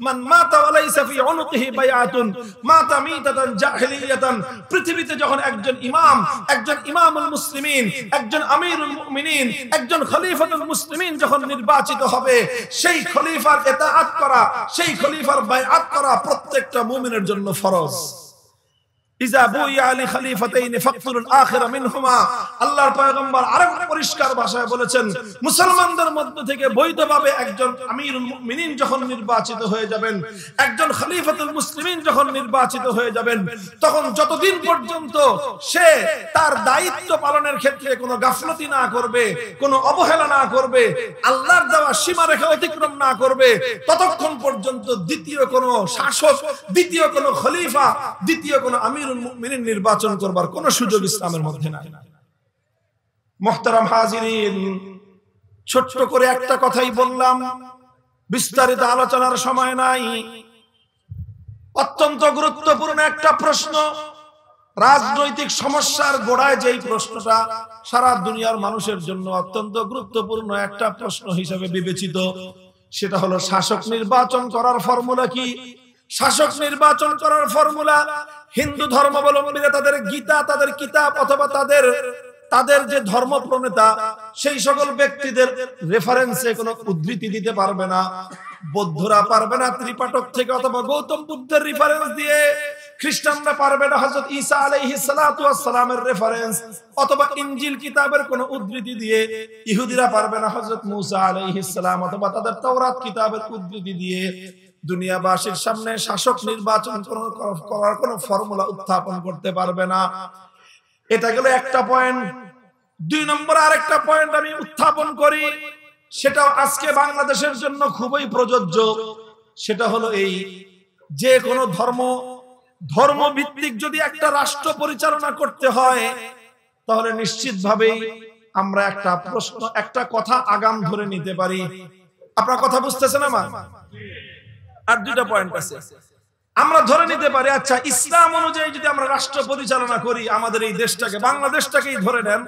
মান মাতা ওয়া লাইসা ফি উনুকিহি বায়াতুন মাতা মিতাতান জাহিলিয়াতান। পৃথিবীতে যখন একজন ইমাম, একজন ইমামুল মুসলিমিন, একজন আমিরুল মুমিনিন, একজন খলিফাতুল মুসলিমিন যখন নির্বাচিত হবে, সেই খলিফার ইতাআত করা, সেই খলিফার বায়আত করা প্রত্যেকটা মুমিনের জন্য ফরজ। ইজা বুইয়া আলি খলিফাতাইন ফাকতুল আখিরা মিনহুমা। আল্লাহর পয়গম্বর আরো পরিষ্কার ভাষায় বলেছেন, মুসলমানদের মধ্য থেকে বৈধভাবে একজন আমিরুল মুমিনিন যখন নির্বাচিত হয়ে যাবেন, একজন খলিফাতুল মুসলিমিন যখন নির্বাচিত হয়ে যাবেন, তখন যতদিন পর্যন্ত সে তার দায়িত্ব পালনের ক্ষেত্রে কোনো গাফলতি না করবে, কোনো অবহেলা না করবে, আল্লাহর দেওয়া সীমারেখা অতিক্রম না করবে, ততক্ষণ পর্যন্ত দ্বিতীয় কোনো শাসক, দ্বিতীয় কোনো খলিফা, দ্বিতীয় কোনো আমির মুমিনিন নির্বাচন করবার কোন সুযোগ ইসলামের মধ্যে নাই। মুহতারাম হাজিরিন, ছোট্ট করে একটা কথাই বললাম, বিস্তারিত আলোচনার সময় নাই। অত্যন্ত গুরুত্বপূর্ণ একটা প্রশ্ন, রাজনৈতিক সমস্যার গোড়ায় যেই প্রশ্নটা সারা দুনিয়ার মানুষের জন্য অত্যন্ত গুরুত্বপূর্ণ একটা প্রশ্ন হিসেবে বিবেচিত, সেটা হলো শাসক নির্বাচন করার ফর্মুলা কি। শাসক নির্বাচন করার ফর্মুলা হিন্দু ধর্মাবলম্বীরা তাদের গীতা, তাদের কিতাব অথবা তাদের যে ধর্ম প্রণেতা সেই সকল ব্যক্তিদের রেফারেন্সে কোনো উদ্ধৃতি দিতে পারবে না। বৌদ্ধরা পারবে না ত্রিপাঠক থেকে অথবা গৌতম বুদ্ধের রেফারেন্স দিয়ে, খ্রিস্টানরা পারবে না হযরত ঈসা আলাইহিস সালাতু ওয়াস সালামের রেফারেন্স অথবা ইনজিল কিতাবের কোনো উদ্ধৃতি দিয়ে, ইহুদিরা পারবে না হযরত মুসা আলাইহিস সালাম অথবা তাদের তাওরাত কিতাবের উদ্ধৃতি দিয়ে দুনিয়াবাসীর সামনে শাসক নির্বাচন করার কোন ফর্মুলা উত্থাপন করতে পারবে না। এটা গেল একটা পয়েন্ট। 2 নম্বর আরেকটা পয়েন্ট আমি উত্থাপন করি, সেটাও আজকে বাংলাদেশের জন্য খুবই প্রযোজ্য। সেটা হলো এই, যে কোনো ধর্মভিত্তিক যদি একটা রাষ্ট্র পরিচালনা করতে হয়, তাহলে নিশ্চিতভাবেই আমরা একটা প্রশ্ন, একটা কথা আগাম ধরে নিতে পারি। আপনার কথা বুঝতেছেন আমার? আর দুইটা পয়েন্ট আছে। আমরা ধরে নিতে পারি, আচ্ছা ইসলাম অনুযায়ী যদি আমরা রাষ্ট্র পরিচালনা করি আমাদের এই দেশটাকে, বাংলাদেশটাকেই ধরে নেন,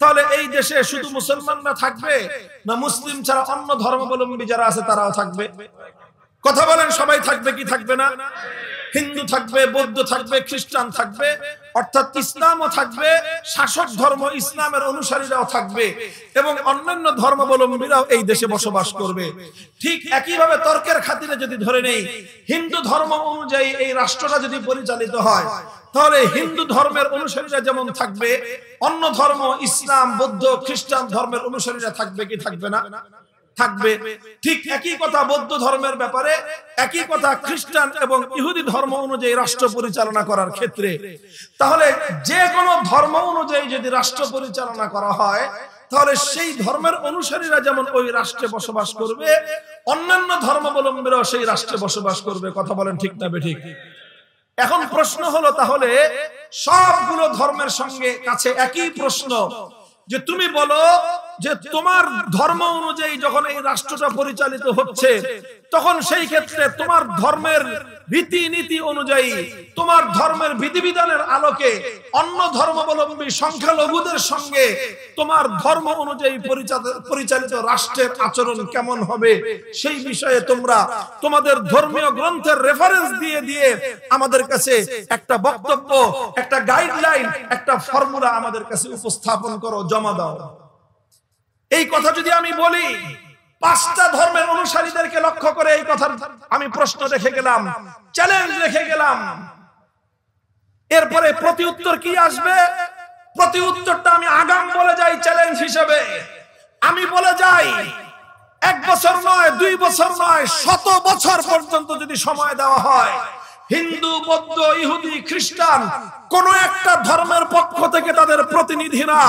তাহলে এই দেশে শুধু মুসলমানরা থাকবে না মুসলিম ছাড়া অন্য ধর্মাবলম্বী যারা আছে তারাও থাকবে? কথা বলেন, সবাই থাকবে কি থাকবে না? হিন্দু থাকবে, বৌদ্ধ থাকবে, খ্রিস্টান থাকবে, অর্থাৎ ইসলামও থাকবে, শাসক ধর্ম ইসলামের অনুসারীরাও থাকবে এবং অন্যান্য ধর্মাবলম্বীরাও এই দেশে বসবাস করবে। ঠিক একইভাবে তর্কের খাতিরে যদি ধরে নেই, হিন্দু ধর্ম অনুযায়ী এই রাষ্ট্রটা যদি পরিচালিত হয়, তাহলে হিন্দু ধর্মের অনুসারীরা যেমন থাকবে, অন্য ধর্ম ইসলাম, বৌদ্ধ, খ্রিস্টান ধর্মের অনুসারীরা থাকবে কি থাকবে না? থাকবে। ঠিক একই কথা বৌদ্ধ ধর্মের ব্যাপারে, একই কথা খ্রিস্টান এবং ইহুদি ধর্ম অনুযায়ী রাষ্ট্র পরিচালনা করার ক্ষেত্রে। তাহলে যে কোনো ধর্ম অনুযায়ী যদি রাষ্ট্র পরিচালনা করা হয়, তাহলে সেই ধর্মের অনুসারীরা যেমন ওই রাষ্ট্রে বসবাস করবে, অন্যান্য ধর্মাবলম্বীরাও সেই রাষ্ট্রে বসবাস করবে। কথা বলেন ঠিক না বেঠিক? এখন প্রশ্ন হলো, তাহলে সবগুলো ধর্মের সঙ্গে কাছে একই প্রশ্ন, যে তুমি বলো যে তোমার ধর্ম অনুযায়ী যখন এই রাষ্ট্রটা পরিচালিত হচ্ছে, তখন সেই ক্ষেত্রে তোমার ধর্মের রীতিনীতি অনুযায়ী, তোমার ধর্মের বিধিবিধানের আলোকে অন্য ধর্মাবলম্বী সংখ্যালঘুদের সঙ্গে তোমার ধর্ম অনুযায়ী পরিচালিত রাষ্ট্রের আচরণ কেমন হবে, সেই বিষয়ে তোমরা তোমাদের ধর্মীয় গ্রন্থের রেফারেন্স দিয়ে দিয়ে আমাদের কাছে একটা বক্তব্য, একটা গাইডলাইন, একটা ফর্মুলা আমাদের কাছে উপস্থাপন করো, জমা দাও। এই কথা যদি আমি বলি, পাঁচটা ধর্মের অনুসারীদেরকে লক্ষ্য করে এই কথার আমি প্রশ্ন রেখে গেলাম, চ্যালেঞ্জ রেখে গেলাম, এরপরে প্রতি উত্তর কি আসবে? প্রতি উত্তরটা আমি আগাম বলে যাই চ্যালেঞ্জ হিসেবে। আমি বলে যাই, 1 বছর নয়, 2 বছর নয়, 100 বছর পর্যন্ত যদি সময় দেওয়া হয়, হিন্দু, বৌদ্ধ, ইহুদি, খ্রিস্টান কোন একটা ধর্মের পক্ষ থেকে তাদের প্রতিনিধিরা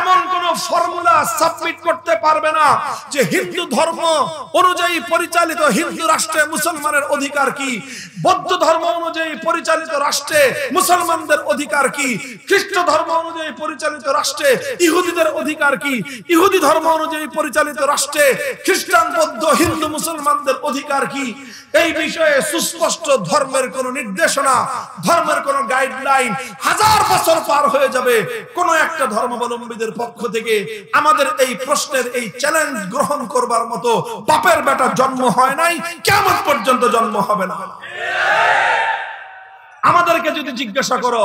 এমন কোন ফর্মুলা সাবমিট করতে পারবে না যে হিন্দু ধর্ম অনুযায়ী পরিচালিত হিন্দু রাষ্ট্রে মুসলমানের অধিকার কি, বৌদ্ধ ধর্ম অনুযায়ী পরিচালিত রাষ্ট্রে মুসলমানদের অধিকার কি, খ্রিস্ট ধর্ম অনুযায়ী পরিচালিত রাষ্ট্রে ইহুদিদের অধিকার কি, ইহুদি ধর্ম অনুযায়ী পরিচালিত রাষ্ট্রে খ্রিস্টান, বৌদ্ধ, হিন্দু, মুসলমানদের অধিকার কি। এই বিষয়ে সুস্পষ্ট ধর্মের কোন নির্দেশনা, ধর্মের কোন গাইডলাইন 1000 বছর পার হয়ে যাবে, কোন একটা ধর্মাবলম্বীদের পক্ষ থেকে আমাদের এই প্রশ্নের এই চ্যালেঞ্জ গ্রহণ করবার মতো বাপের বেটা জন্ম হয় নাই, কিয়ামত পর্যন্ত জন্ম হবে না। আমাদেরকে যদি জিজ্ঞাসা করো,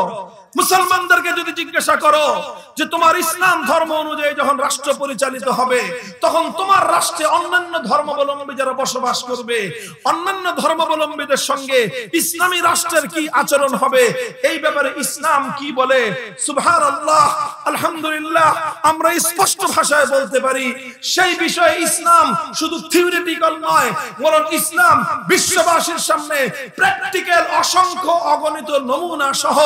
মুসলমানদেরকে যদি জিজ্ঞাসা করো যে তোমার ইসলাম ধর্ম অনুযায়ী যখন রাষ্ট্র পরিচালিত হবে, তখন তোমার রাষ্ট্রে অন্যান্য ধর্মাবলম্বী যারা বসবাস করবে, অন্যান্য ধর্মাবলম্বীদের সঙ্গে ইসলামী রাষ্ট্রের কি আচরণ হবে, এই ব্যাপারে ইসলাম কি বলে? সুবহানাল্লাহ, আলহামদুলিল্লাহ, আমরা স্পষ্ট ভাষায় বলতে পারি, সেই বিষয়ে ইসলাম শুধু থিওরিটিক্যাল নয়, বরং ইসলাম বিশ্ববাসীর সামনে প্র্যাকটিক্যাল অসংখ্য অগণিত নমুনা সহ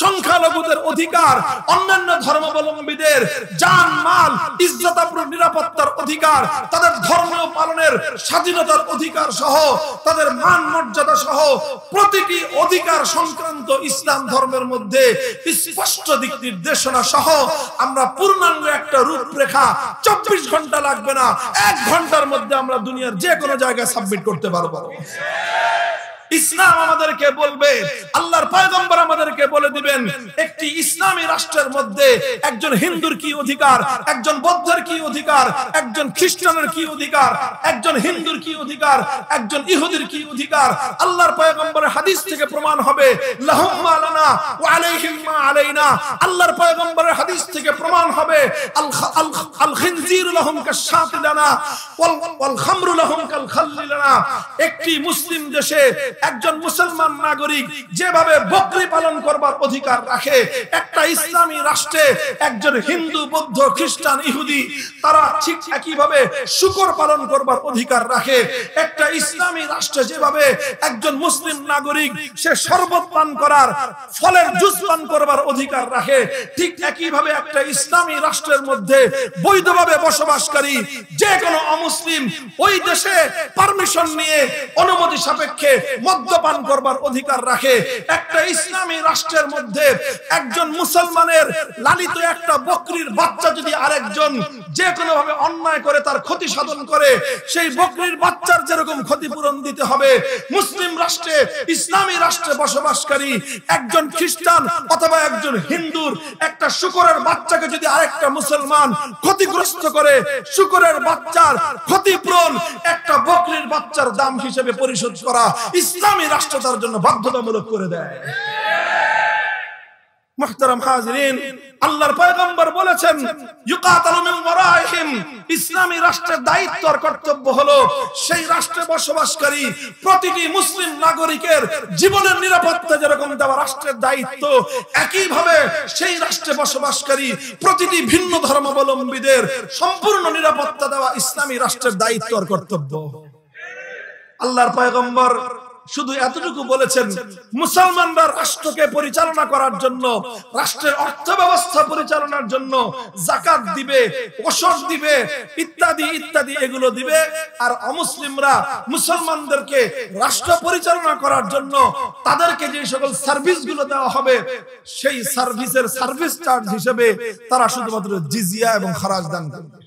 সংখ্যালঘুদের অধিকার, অন্যান্য ধর্মাবলম্বীদের জান মাল ইজ্জত আবরু নিরাপত্তার অধিকার, তাদের ধর্ম পালনের স্বাধীনতার অধিকার সহ তাদের মান মর্যাদা সহ প্রতিটি অধিকার সংক্রান্ত ইসলাম ধর্মের মধ্যে স্পষ্ট দিক নির্দেশনা সহ আমরা পূর্ণাঙ্গ একটা রূপরেখা 24 ঘন্টা লাগবে না, 1 ঘন্টার মধ্যে আমরা দুনিয়ার যে কোনো জায়গায় সাবমিট করতে পারবো। ইসলাম আমাদেরকে বলবে, আল্লাহর পয়গম্বর আমাদেরকে বলে দিবেন, একটি ইসলামী রাষ্ট্রের মধ্যে একজন হিন্দুর কি অধিকার, একজন বৌদ্ধের কি অধিকার, একজন খ্রিস্টানের কি অধিকার, একজন হিন্দুর কি অধিকার, একজন ইহুদির কি অধিকার। আল্লাহর পয়গম্বরের হাদিস থেকে প্রমাণ হবে, লাহুম মা লানা ওয়া আলাইহিম মা আলাইনা। আল্লাহর পয়গম্বরের হাদিস থেকে প্রমাণ হবে, আল খিনজিরু লাহুম কাশাতি লানা ওয়াল খামরু লাহুম কাল খাল্লি লানা। একটি মুসলিম দেশে একজন মুসলমান নাগরিক যেভাবে বকরি পালন করবার অধিকার রাখে, একটা ইসলামী রাষ্ট্রে একজন হিন্দু, বৌদ্ধ, খ্রিস্টান, ইহুদি তারা ঠিক একইভাবে শুকর পালন করবার অধিকার রাখে। একটা ইসলামী রাষ্ট্রে যেভাবে একজন মুসলিম নাগরিক সে শরবত পান করার, ফলের জুস পান করবার অধিকার রাখে, ঠিক একইভাবে একটা ইসলামী রাষ্ট্রের মধ্যে বৈধভাবে বসবাসকারী যে কোনো অমুসলিম ওই দেশে পারমিশন নিয়ে অনুমতি সাপেক্ষে মদ্যপান করবার অধিকার রাখে। একটা ইসলামী রাষ্ট্র রাষ্ট্রের মধ্যে একজন মুসলমানের লালিত একটা বকরির বাচ্চা যদি আরেকজন যে কোনো ভাবে অন্যায় করে তার ক্ষতি সাধন করে, সেই বকরির বাচ্চার যেরকম ক্ষতিপূরণ দিতে হবে, মুসলিম রাষ্ট্রে, ইসলামী রাষ্ট্রে বসবাসকারী একজন খ্রিস্টান অথবা একজন হিন্দুর একটা শূকরের বাচ্চাকে যদি আরেকটা মুসলমান ক্ষতিগ্রস্ত করে, শূকরের বাচ্চার ক্ষতিপূরণ একটা বকরির বাচ্চার দাম হিসেবে পরিশোধ করা ইসলামী রাষ্ট্র তার জন্য বাধ্যতামূলক করে দেয়। মুহতারাম হাজিরিন, আল্লাহর পয়গম্বর বলেছেন ইউকাতালু মিন ওয়ারাইহিম, ইসলামী রাষ্ট্রের দায়িত্ব আর কর্তব্য হলো সেই রাষ্ট্রে বসবাসকারী প্রতিটি মুসলিম নাগরিকের জীবনের নিরাপত্তা যেরকম দেওয়া রাষ্ট্রের দায়িত্ব, একই ভাবে সেই রাষ্ট্রে বসবাসকারী প্রতিটি ভিন্ন ধর্মাবলম্বীদের সম্পূর্ণ নিরাপত্তা দেওয়া ইসলামী রাষ্ট্রের দায়িত্ব আর কর্তব্য। আল্লাহর পয়গম্বর শুধু এতটুকু বলেছেন, মুসলমানরা রাষ্ট্রকে পরিচালনা করার জন্য, রাষ্ট্রের অর্থ ব্যবস্থা পরিচালনার জন্য যাকাত দিবে, ওশর দিবে, ইত্যাদি ইত্যাদি এগুলো দিবে। আর অমুসলিমরা মুসলমানদেরকে রাষ্ট্র পরিচালনা করার জন্য তাদেরকে যে সকল সার্ভিসগুলো দেওয়া হবে, সেই সার্ভিসের সার্ভিস চার্জ হিসেবে তারা শুধুমাত্র জিজিয়া এবং খারাজ দান করবে।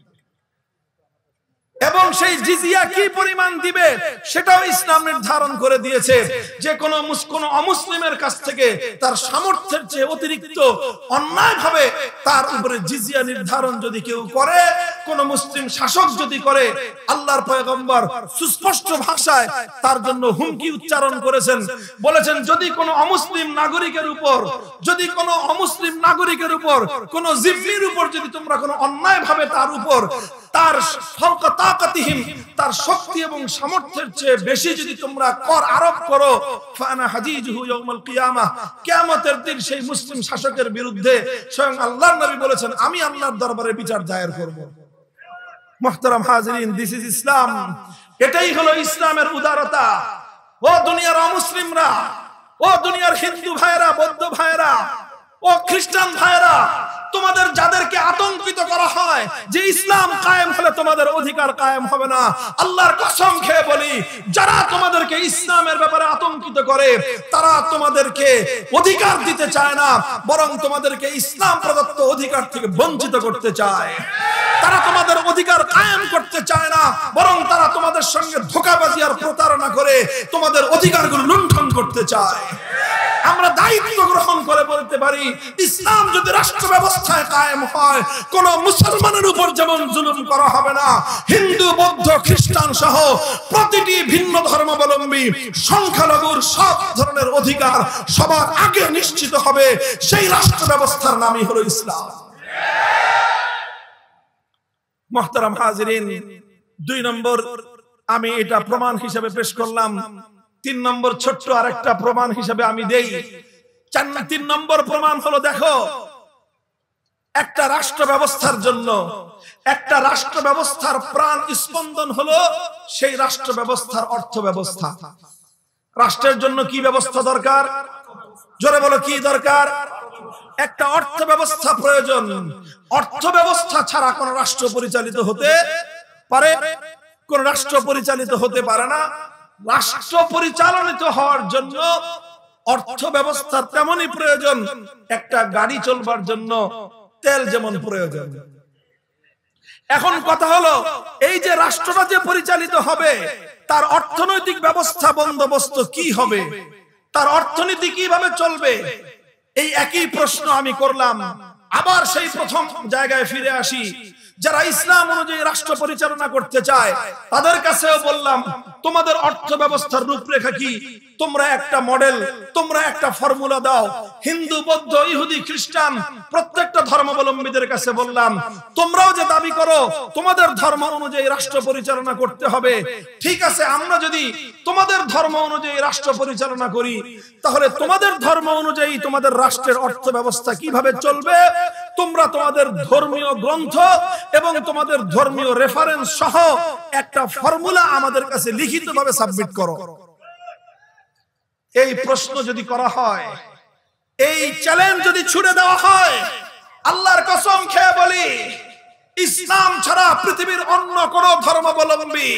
এবং সেই জিজিয়া কি পরিমাণ দিবে সেটাও ইসলাম নির্ধারণ করে দিয়েছে, যে কোন অমুসলিমের কাছ থেকে তার সামর্থ্যের চেয়ে অতিরিক্ত অন্যায়ভাবে তার উপরে জিজিয়া নির্ধারণ যদি কেউ করে, কোন মুসলিম শাসক যদি করে, আল্লাহর পয়গম্বর সুস্পষ্ট ভাষায় তার জন্য হুমকি উচ্চারণ করেছেন, বলেছেন যদি কোন অমুসলিম নাগরিকের উপর, যদি কোন অমুসলিম নাগরিকের উপর, কোন জিম্মির উপর যদি তোমরা কোন অন্যায়ভাবে তার উপর তার তার শক্তি এবং সামর্থ্যের চেয়ে বেশি যদি তোমরা কর আরোপ করো, ফানা হাজিজুহু ইয়াউমাল কিয়ামাহ, কিয়ামতের দিন সেই মুসলিম শাসকের বিরুদ্ধে স্বয়ং আল্লাহর নবী বলেছেন আমি আল্লাহর দরবারে বিচার দায়ের করব। মুহতারাম হাজিরিন, দিস ইজ ইসলাম। এটাই হলো ইসলামের উদারতা। ও দুনিয়ার অমুসলিমরা, ও দুনিয়ার হিন্দু ভাইরা, বৌদ্ধ ভাইরা, ও খ্রিস্টান ভাইরা, তোমাদের যাদেরকে আতঙ্কিত করা হয় যে ইসলাম কায়েম হলে তোমাদের অধিকার কায়েম হবে না, আল্লাহর কসম খেয়ে বলি, যারা তোমাদেরকে ইসলামের ব্যাপারে আতঙ্কিত করে তারা তোমাদেরকে অধিকার দিতে চায় না, বরং তোমাদেরকে ইসলাম প্রদত্ত অধিকার থেকে বঞ্চিত করতে চায়। তারা তোমাদের অধিকার কায়েম করতে চায় না, বরং তারা তোমাদের সঙ্গে ধোঁকাবাজি আর প্রতারণা করে তোমাদের অধিকারগুলো লুণ্ঠন করতে চায়। আমরা দায়িত্ব গ্রহণ করে বলতে পারি, ইসলাম যদি রাষ্ট্র ব্যবস্থায় কায়েম হয়, কোন মুসলমানের উপর যেমন জুলুম করা হবে না, হিন্দু, বৌদ্ধ, খ্রিস্টান সহ প্রতিটি ভিন্ন ধর্মাবলম্বী সংখ্যালঘুর সব ধরনের অধিকার সবার আগে নিশ্চিত হবে। সেই রাষ্ট্র ব্যবস্থার নামই হলো ইসলাম। মুহতারাম হাজিরিন, 2 নম্বর আমি এটা প্রমাণ হিসেবে পেশ করলাম। 3 নম্বর ছোট্ট আরেকটা প্রমাণ হিসেবে আমি দেই। 3 নম্বর প্রমাণ হলো, দেখো, একটা রাষ্ট্র ব্যবস্থার জন্য, একটা রাষ্ট্র ব্যবস্থার প্রাণ স্পন্দন হলো সেই রাষ্ট্র ব্যবস্থার অর্থ ব্যবস্থা। রাষ্ট্রের জন্য কি ব্যবস্থা দরকার? জোরে বলো, কি দরকার? একটা অর্থ ব্যবস্থা প্রয়োজন। অর্থ ব্যবস্থা ছাড়া কোন রাষ্ট্র পরিচালিত হতে পারে? কোন রাষ্ট্র পরিচালিত হতে পারে না। রাষ্ট্র পরিচালিত হওয়ার জন্য অর্থ ব্যবস্থার তেমনই প্রয়োজন, একটা গাড়ি চলবার জন্য তেল যেমন প্রয়োজন। এখন কথা হলো, এই যে রাষ্ট্রটা যে পরিচালিত হবে, তার অর্থনৈতিক ব্যবস্থা বন্দোবস্ত কি হবে, তার অর্থনীতি কিভাবে চলবে, এই একই প্রশ্ন আমি করলাম। আবার সেই প্রথম জায়গায় ফিরে আসি। যারা ইসলাম অনুযায়ী রাষ্ট্র পরিচালনা করতে চায় তাদের কাছেও বললাম, তোমাদের অর্থ ব্যবস্থার রূপরেখা কি? তোমরা একটা মডেল, তোমরা একটা ফর্মুলা দাও। হিন্দু, বৌদ্ধ, ইহুদি, খ্রিস্টান প্রত্যেকটা ধর্মাবলম্বীদের কাছে বললাম, তোমরাও যে দাবি করো তোমাদের ধর্ম অনুযায়ী রাষ্ট্র পরিচালনা করতে হবে, ঠিক আছে, আমরা যদি তোমাদের ধর্ম অনুযায়ী রাষ্ট্র পরিচালনা করি, তাহলে তোমাদের ধর্ম অনুযায়ী তোমাদের রাষ্ট্রের অর্থ ব্যবস্থা কিভাবে চলবে, তোমরা তোমাদের ধর্মীয় গ্রন্থ এবং তোমাদের ধর্মীয় রেফারেন্স সহ একটা ফর্মুলা আমাদের কাছে লিখিতভাবে সাবমিট করো। এই প্রশ্ন যদি করা হয়, এই চ্যালেঞ্জ যদি ছুড়ে দেওয়া হয়, আল্লাহর কসম খেয়ে বলি, ইসলাম ছাড়া পৃথিবীর অন্য কোন ধর্মাবলম্বী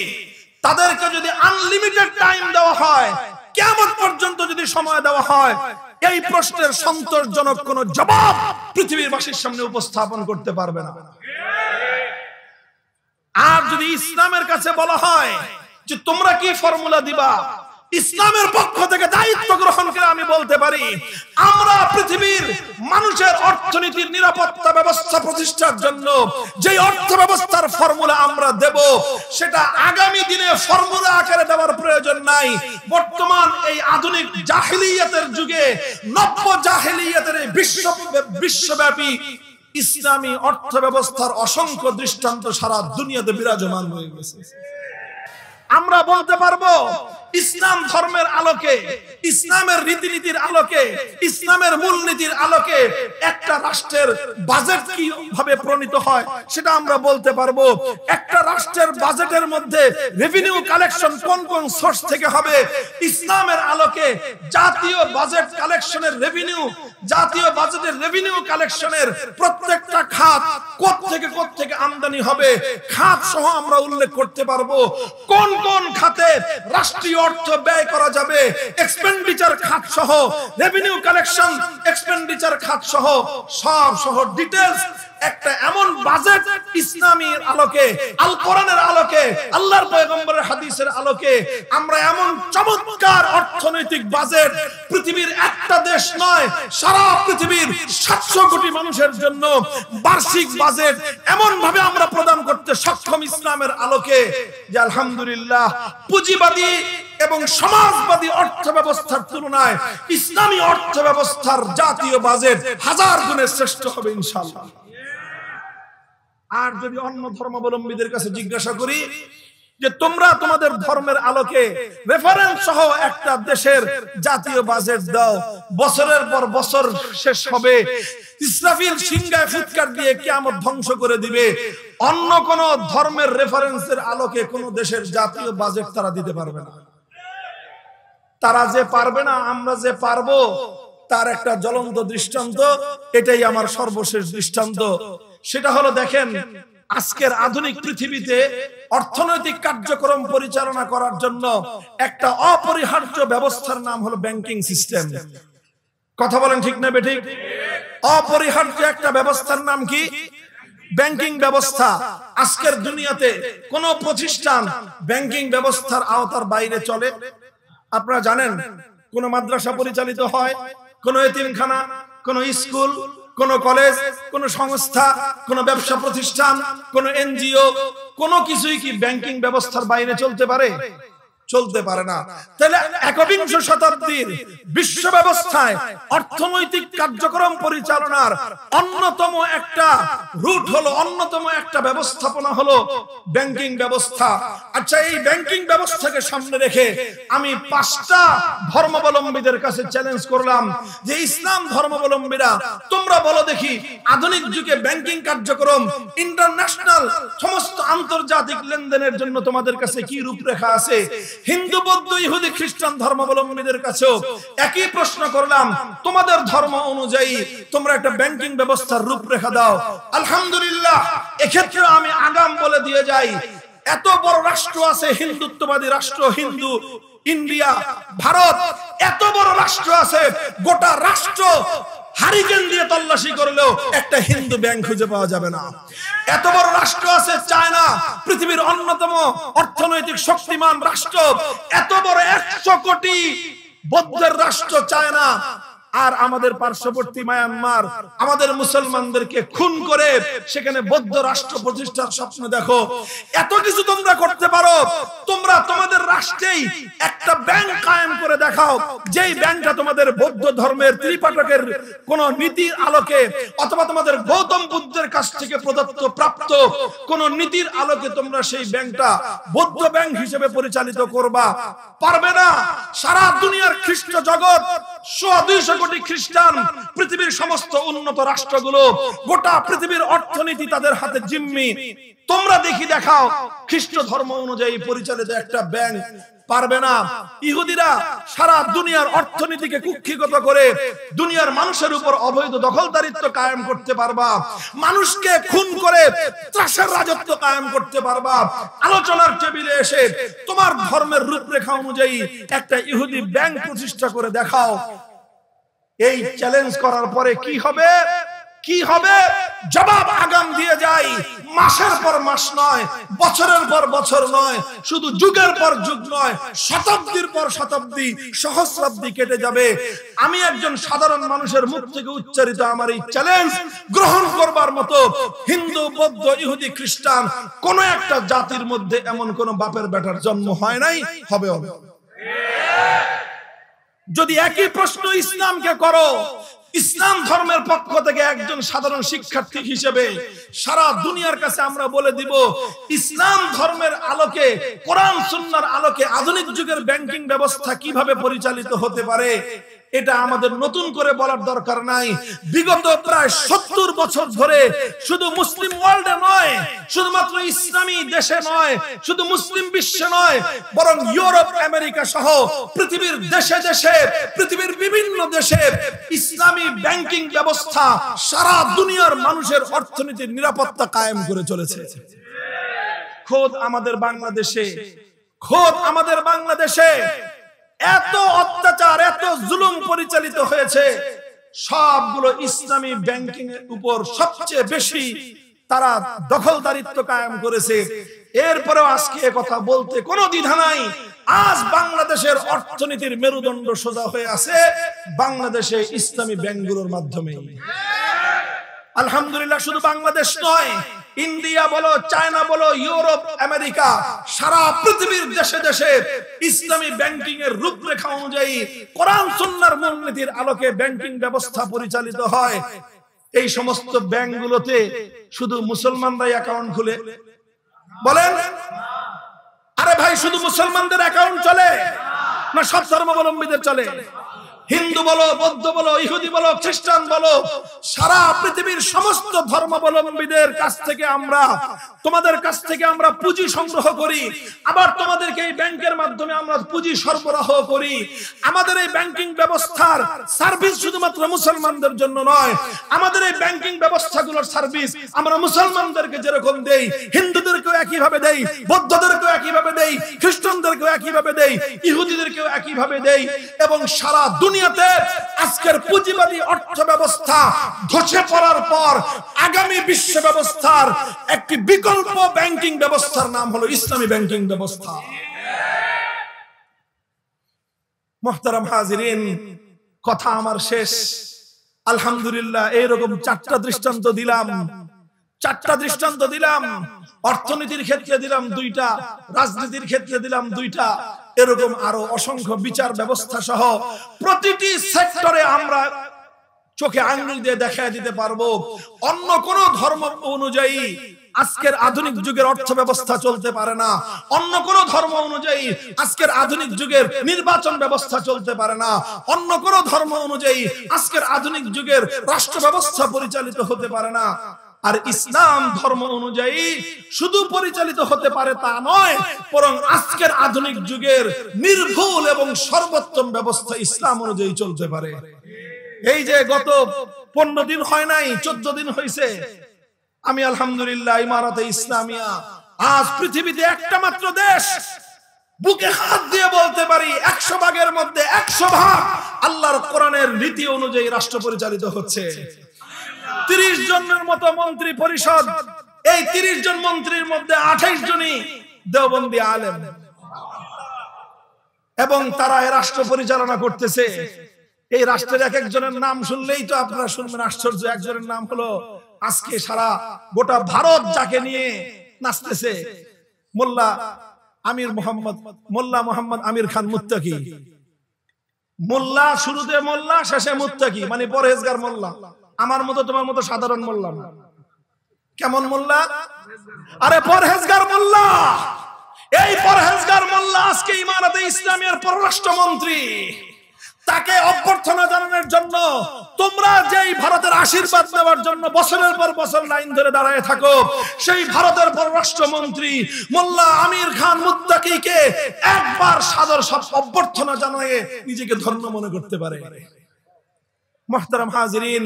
তাদেরকে যদি আনলিমিটেড টাইম দেওয়া হয়, কিয়ামত পর্যন্ত যদি সময় দেওয়া হয়, এই প্রশ্নের সন্তোষজনক কোন জবাব পৃথিবীর বাসীর সামনে উপস্থাপন করতে পারবে না। আর যদি ইসলামের কাছে বলা হয় যে তোমরা কি ফর্মুলা দিবা, ইসলামের পক্ষ থেকে দায়িত্ব গ্রহণ করে আমি বলতে পারি, আমরা পৃথিবীর মানুষের অর্থনীতির নিরাপত্তা ব্যবস্থা প্রতিষ্ঠার জন্য যে অর্থ ব্যবস্থার ফর্মুলা আমরা দেব, সেটা আগামী দিনে ফর্মুলা আকারে দেওয়ার প্রয়োজন নাই। বর্তমান এই আধুনিক জাহেলিয়াতের যুগে, নব্য জাহেলিয়াতের এই বিশ্বব্যাপী ইসলামী অর্থ ব্যবস্থার অসংখ্য দৃষ্টান্ত সারা দুনিয়াতে বিরাজমান হয়ে গেছে। আমরা বলতে পারবো ইসলাম ধর্মের আলোকে, ইসলামের রীতিনীতির আলোকে, ইসলামের মূলনীতির আলোকে একটা রাষ্ট্রের বাজেট কিভাবে প্রণীত হয় সেটা আমরা বলতে পারবো। একটা রাষ্ট্রের বাজেটের মধ্যে রেভিনিউ কালেকশন কোন কোন সোর্স থেকে হবে, ইসলামের আলোকে জাতীয় বাজেট কালেকশনের রেভিনিউ, জাতীয় বাজেটের রেভিনিউ কালেকশনের প্রত্যেকটা খাত কোত্থেকে আমদানি হবে, খাত সহ আমরা উল্লেখ করতে পারবো। কোন কোন খাতে রাষ্ট্রীয় অর্থ ব্যয় করা যাবে, এক্সপেন্ডিচার খাত সহ, রেভিনিউ কালেকশন এক্সপেন্ডিচার খাত সহ সব ডিটেইলস একটা এমন বাজেট ইসলামের আলোকে, আল কোরআনের আলোকে, আল্লাহর পয়গম্বরের হাদিসের আলোকে আমরা এমন চমৎকার অর্থনৈতিক বাজেট পৃথিবীর একটা দেশ নয়, সারা পৃথিবীর 700 কোটি মানুষের জন্য বার্ষিক বাজেট এমন ভাবে আমরা প্রদান করতে সক্ষম ইসলামের আলোকে যে আলহামদুলিল্লাহ পুঁজিবাদী এবং সমাজবাদী অর্থ ব্যবস্থার তুলনায় ইসলামী অর্থ ব্যবস্থার জাতীয় বাজেট 1000 গুণে শ্রেষ্ঠ হবে ইনশাআল্লাহ। আর যদি অন্য ধর্মাবলম্বীদের কাছে জিজ্ঞাসা করি যে তোমরা তোমাদের ধর্মের আলোকে রেফারেন্স সহ একটা দেশের জাতীয় বাজেট দাও, বছরের পর বছর শেষ হবে, ইসরাফিল সিংহায় ফুৎকার দিয়ে কিয়ামত ধ্বংস করে দিবে, অন্য কোন ধর্মের রেফারেন্সের আলোকে কোন দেশের জাতীয় বাজেট তারা দিতে পারবে না। তারা যে পারবে না, আমরা যে পারবো তার একটা জ্বলন্ত দৃষ্টান্ত, এটাই আমার সর্বশেষ দৃষ্টান্ত। সেটা হলো, দেখেন আজকের আধুনিক পৃথিবীতে অর্থনৈতিক কার্যক্রম পরিচালনা করার জন্য একটা অপরিহার্য ব্যবস্থার নাম হলো ব্যাংকিং সিস্টেম। কথা বলেন ঠিক না বেঠিক? অপরিহার্য একটা ব্যবস্থার নাম কি? ব্যাংকিং ব্যবস্থা। আজকের দুনিয়াতে কোন প্রতিষ্ঠান ব্যাংকিং ব্যবস্থার আওতার বাইরে চলে? আপনারা জানেন, কোন মাদ্রাসা পরিচালিত হয়, কোন এতিমখানা, কোন স্কুল, কোন কলেজ, কোন সংস্থা, কোন ব্যবসা প্রতিষ্ঠান, কোন এনজিও, কোন কিছুই কি ব্যাংকিং ব্যবস্থার বাইরে চলতে পারে? চলতে পারে না। তাহলে একবিংশ শতাব্দীর বিশ্ব ব্যবস্থায় অর্থনৈতিক কার্যক্রম পরিচালনার অন্যতম একটা রুট হলো, অন্যতম একটা ব্যবস্থাপনা হলো ব্যাংকিং ব্যবস্থা। আচ্ছা, এই ব্যাংকিং ব্যবস্থাকে সামনে রেখে আমি 5টা ধর্মাবলম্বীদের কাছে চ্যালেঞ্জ করলাম যে ইসলাম ধর্মাবলম্বীরা তোমরা বলো দেখি, আধুনিক যুগে ব্যাংকিং কার্যক্রম ইন্টারন্যাশনাল সমস্ত আন্তর্জাতিক লেনদেনের জন্য তোমাদের কাছে কি রূপরেখা আছে? হিন্দু, বৌদ্ধ, ইহুদি, খ্রিস্টান ধর্মাবলম্বীদের কাছেও একই প্রশ্ন করলাম, তোমাদের ধর্ম অনুযায়ী তোমরা একটা ব্যাংকিং ব্যবস্থার রূপরেখা দাও। আলহামদুলিল্লাহ, এক্ষেত্রে আমি আগাম বলে দিয়ে যাই, এত বড় রাষ্ট্র আছে, হিন্দুত্ববাদী রাষ্ট্র, হিন্দু ইন্ডিয়া, ভারত, এত বড় রাষ্ট্র আছে, গোটা রাষ্ট্র হারিকেন দিয়ে তল্লাশি করলেও একটা হিন্দু ব্যাংক খুঁজে পাওয়া যাবে না। এত বড় রাষ্ট্র আছে চায়না, পৃথিবীর অন্যতম অর্থনৈতিক শক্তিমান রাষ্ট্র, এত বড় 100 কোটি বৌদ্ধের রাষ্ট্র চায়না, আর আমাদের পার্শ্ববর্তী মায়ানমার আমাদের মুসলমানদেরকে খুন করে সেখানে বৌদ্ধ রাষ্ট্র প্রতিষ্ঠার স্বপ্ন দেখো। এত কিছু তোমরা করতে পারো, তোমরা তোমাদের রাষ্ট্রেই একটা ব্যাংক কায়েম করে দেখাও, যেই ব্যাংকটা তোমাদের বৌদ্ধ ধর্মের ত্রিপাঠকের কোন নীতির আলোকে অথবা তোমাদের গৌতম বুদ্ধের কাছ থেকে প্রদত্ত প্রাপ্ত কোন নীতির আলোকে তোমরা সেই ব্যাংকটা বৌদ্ধ ব্যাংক হিসেবে পরিচালিত করবা। পারবে না। সারা দুনিয়ার খ্রিস্ট জগৎ, 200 কোটি খ্রিস্টান, পৃথিবীর সমস্ত উন্নত রাষ্ট্রগুলো, গোটা পৃথিবীর অর্থনীতি তাদের হাতে জিম্মি। তোমরা দেখি দেখাও খ্রিস্ট ধর্ম অনুযায়ী পরিচালিত একটা ব্যাংক। পারবে না। ইহুদিরা সারা দুনিয়ার অর্থনীতিকে কুক্ষিগত করে দুনিয়ার মানুষের উপর অবৈধ দখলদারিত্ব কায়েম করতে পারবা, মানুষকে খুন করে ত্রাসের রাজত্ব কায়েম করতে পারবা। আলোচনার টেবিলে এসে তোমার ধর্মের রূপরেখা অনুযায়ী একটা ইহুদি ব্যাংক প্রতিষ্ঠা করে দেখাও। এই চ্যালেঞ্জ করার পরে কি হবে? কি হবে? জবাব আগাম দিয়ে যাই। মাসের পর মাস নয়, বছরের পর বছর নয়, শুধু যুগের পর যুগ নয়, শতাব্দীর পর শতাব্দী, সহস্রাব্দী কেটে যাবে। আমি একজন সাধারণ মানুষের মুখ থেকে উচ্চারিত আমার এই চ্যালেঞ্জ গ্রহণ করবার মতো হিন্দু, বৌদ্ধ, ইহুদি, খ্রিস্টান কোন একটা জাতির মধ্যে এমন কোন বাপের বেটার জন্ম হয় নাই, হবেও না। যদি একই প্রশ্ন ইসলামকে করো, ইসলাম ধর্মের পক্ষ থেকে একজন সাধারণ শিক্ষার্থী হিসেবে সারা দুনিয়ার কাছে আমরা বলে দিব, ইসলাম ধর্মের আলোকে, কোরআন সুন্নাহর আলোকে আধুনিক যুগের ব্যাংকিং ব্যবস্থা কিভাবে পরিচালিত হতে পারে, এটা আমাদের নতুন করে বলার দরকার নাই। বিগত প্রায় 70 বছর ধরে শুধু মুসলিম ওয়ার্ল্ডে নয়, শুধুমাত্র ইসলামী দেশে নয়, শুধু মুসলিম বিশ্বে নয়, বরং ইউরোপ, আমেরিকা সহ পৃথিবীর দেশে দেশে, পৃথিবীর বিভিন্ন দেশে ইসলামী ব্যাংকিং ব্যবস্থা সারা দুনিয়ার মানুষের অর্থনীতির নিরাপত্তা কায়েম করে চলেছে। খোদ আমাদের বাংলাদেশে এত অত্যাচার, এত জুলুম পরিচালিত হয়েছে, সবগুলো ইসলামী ব্যাংকিং এর উপর সবচেয়ে বেশি তারা দখলদারিত্ব কায়েম করেছে। এরপরেও আজকে কথা বলতে কোনো দ্বিধা নাই, আজ বাংলাদেশের অর্থনীতির মেরুদণ্ড সোজা হয়ে আছে বাংলাদেশে ইসলামী ব্যাংকগুলোর মাধ্যমে। আলহামদুলিল্লাহ, শুধু বাংলাদেশ নয়, ইন্ডিয়া বলো, চায়না বলো, ইউরোপ, আমেরিকা, সারা পৃথিবীর দেশে দেশে ইসলামী ব্যাংকিং এর রূপরেখা অনুযায়ী কোরআন সুন্নাহর মূলনীতির আলোকে ব্যাংকিং ব্যবস্থা পরিচালিত হয়। এই সমস্ত ব্যাংকগুলোতে শুধু মুসলমানরাই অ্যাকাউন্ট খুলে? বলেন, আরে ভাই, শুধু মুসলমানদের অ্যাকাউন্ট চলে না সব ধর্মাবলম্বীদের চলে? হিন্দু বলো, বৌদ্ধ বলো, ইহুদি বলো, খ্রিস্টান বলো, সারা পৃথিবীর সমস্ত ধর্মাবলম্বীদের কাছ থেকে আমরা, তোমাদের কাছ থেকে আমরা পুঁজি সংগ্রহ করি, আবার তোমাদেরকে এই ব্যাংকের মাধ্যমে আমরা পুঁজি সরবরাহ করি। আমাদের এই ব্যাংকিং ব্যবস্থার সার্ভিস শুধুমাত্র মুসলমানদের জন্য নয়, আমাদের এই ব্যাংকিং ব্যবস্থাগুলোর সার্ভিস আমরা মুসলমানদেরকে যেরকম দেই, হিন্দুদেরকেও একইভাবে দেই, বৌদ্ধদেরকেও একইভাবে দেই, খ্রিস্টানদেরকেও একইভাবে দেই, ইহুদিদেরকেও একইভাবে দেই। এবং সারা দুনিয়াতে আজকের পুঁজিবাদী অর্থ ব্যবস্থা ধসে পড়ার পর আগামী বিশ্ব ব্যবস্থার একটি বিকল্প ব্যাংকিং ব্যবস্থার নাম হলো ইসলামী ব্যাংকিং ব্যবস্থা। মুহতারাম হাজিরিন, কথা আমার শেষ। আলহামদুলিল্লাহ, এইরকম 4টা দৃষ্টান্ত দিলাম। অর্থনীতির ক্ষেত্রে দিলাম 2টা, রাজনীতির ক্ষেত্রে দিলাম 2টা, এরকম আরো অসংখ্য বিচার ব্যবস্থা সহ প্রতিটি সেক্টরে আমরা চোখে আঙ্গুল দিয়ে দেখায় দিতে পারবো অন্য কোন ধর্ম অনুযায়ী আজকের আধুনিক যুগের অর্থ ব্যবস্থা চলতে পারে না, অন্য কোন ধর্ম অনুযায়ী আজকের আধুনিক যুগের নির্বাচন ব্যবস্থা চলতে পারে না, অন্য কোন ধর্ম অনুযায়ী আজকের আধুনিক যুগের রাষ্ট্র ব্যবস্থা পরিচালিত হতে পারে না। আর ইসলাম ধর্ম অনুযায়ী শুধু পরিচালিত হতে পারে তা নয়, বরং আজকের আধুনিক যুগের নির্ভুল এবং সর্বোত্তম ব্যবস্থা ইসলাম অনুযায়ী চলতে পারে। এই যে গত 15 দিন হয় নাই, 14 দিন হয়েছে, আমি আলহামদুলিল্লাহ ইমারতে ইসলামিয়া আজ পৃথিবীতে একটা মাত্র দেশ, বুকে হাত দিয়ে বলতে পারি 100 ভাগের মধ্যে 100 ভাগ আল্লাহর কোরআনের নীতি অনুযায়ী রাষ্ট্র পরিচালিত হচ্ছে। 30 জনের মতো মন্ত্রী পরিষদ, এই 30 জন মন্ত্রীর মধ্যে 28 জনই দেওবন্দি আলেম, এবং তারা এই রাষ্ট্র পরিচালনা করতেছে। এই রাষ্ট্রের এক একজনের নাম শুনলেই তো আপনারা শুনবেন আশ্চর্য। একজনের নাম হলো আজকে সারা গোটা ভারত যাকে নিয়ে নাচতেছে, মোল্লা মোহাম্মদ আমির খান মুত্তাকি। মোল্লা, শুরুতে মোল্লা, শেষে মুত্তাকি, মানে পরহেজগার মোল্লা। আমার মতো তোমার মতো সাধারণ মোল্লা না। কেমন মোল্লা? আরে পরহেজগার মোল্লা। এই পরহেজগার মোল্লা আজকে ইমারতে ইসলামিয়ার পররাষ্ট্রমন্ত্রী। তাকে অভ্যর্থনা জানানোর জন্য তোমরা যেই ভারতের আশীর্বাদ নেওয়ার জন্য বছরের পর বছর লাইন ধরে দাঁড়ায় থাকো, সেই ভারতের পররাষ্ট্রমন্ত্রী মোল্লা আমির খান মুত্তাকিকে একবার সাদর অভ্যর্থনা জানিয়ে নিজেকে ধন্য মনে করতে পারে। মুহতারাম হাজিরিন,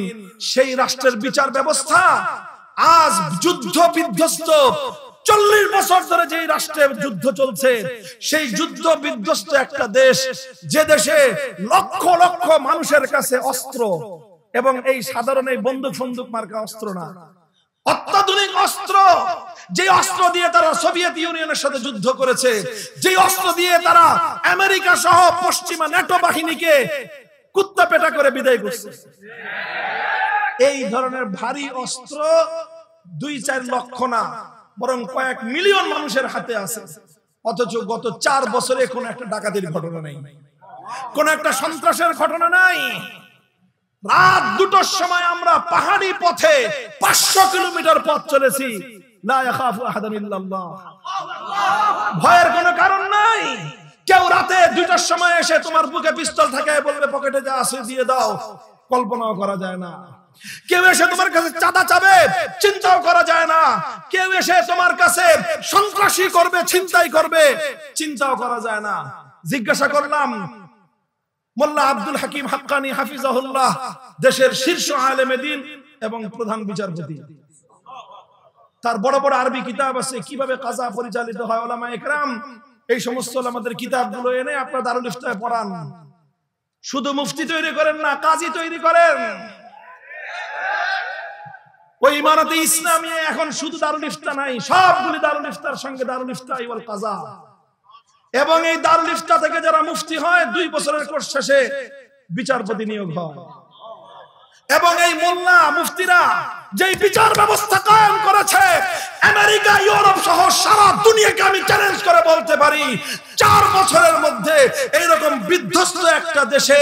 সেই রাষ্ট্রের বিচার ব্যবস্থা আজ যুদ্ধ বিধ্বস্ত 40 বছর ধরে যেই রাষ্ট্রে যুদ্ধ চলছে, সেই যুদ্ধ বিধ্বস্ত একটা দেশ, যে দেশে লক্ষ লক্ষ মানুষের কাছে অস্ত্র, এবং এই সাধারণ এই বন্দুক মার্কা অস্ত্র না, অত্যাধুনিক অস্ত্র, যে অস্ত্র দিয়ে তারা সোভিয়েত ইউনিয়নের সাথে যুদ্ধ করেছে, যে অস্ত্র দিয়ে তারা আমেরিকা সহ পশ্চিমা ন্যাটো বাহিনীকে কুত্তা পেটা করে বিদায় করছে, এই ধরনের ভারী অস্ত্র 2-4 লক্ষ না, বরং কয়েক মিলিয়ন মানুষের হাতে আছে। অথচ গত 4 বছরে কোন একটা ডাকাতির ঘটনা নাই, কোন একটা সন্ত্রাসের ঘটনা নাই। রাত 2টার সময় আমরা পাহাড়ি পথে 500 কিলোমিটার পথ চলেছি, লা ইয়াখাফু আহাদান ইল্লাল্লাহ, ভয়ের কোনো কারণ নাই। কেউ রাতে 2টার সময় এসে তোমার বুকে পিস্তল ঠেকায় বলবে পকেটে যা আছে দিয়ে দাও, কল্পনাও করা যায় না। কেউ এসে তোমার কাছে চাঁদা চাবে, চিন্তাও করা যায় না। কেউ এসে তোমার কাছে সন্ত্রাসী করবে, ছিনতাই করবে, চিন্তাও করা যায় না। জিজ্ঞাসা করলাম মোল্লা আব্দুল হাকিম হাক্কানি হাফিজাহুল্লাহ, দেশের শীর্ষ আলেমে দ্বীন এবং প্রধান বিচারপতি, তার বড় বড় আরবি কিতাব আছে, কিভাবে কাজা পরিচালিত হয়, ওলামা ইকরাম এই সমস্ত আমাদের কিতাবগুলো এনে আপনারা দারুল ইফতায় পড়ান। শুধু মুফতি তৈরি করেন না, কাজী তৈরি করেন। ওই ইমারতে ইসলামী এখন শুধু দারুল ইফতা নাই, সবগুলি দারুল ইফতার সঙ্গে দারুল ইফতা ওয়াল কাজা। এবং এই দারুল ইফতা থেকে যারা মুফতি হয় 2 বছরের কোর্স শেষে বিচারপতি নিয়োগ হয়। এবং এই মোল্লা মুফতিরা যেই বিচার ব্যবস্থা কায়েম করেছে, আমেরিকা, ইউরোপ সহ সারা দুনিয়াকে আমি চ্যালেঞ্জ করে বলতে পারি, 4 বছরের মধ্যে এইরকম বিধ্বস্ত একটা দেশে,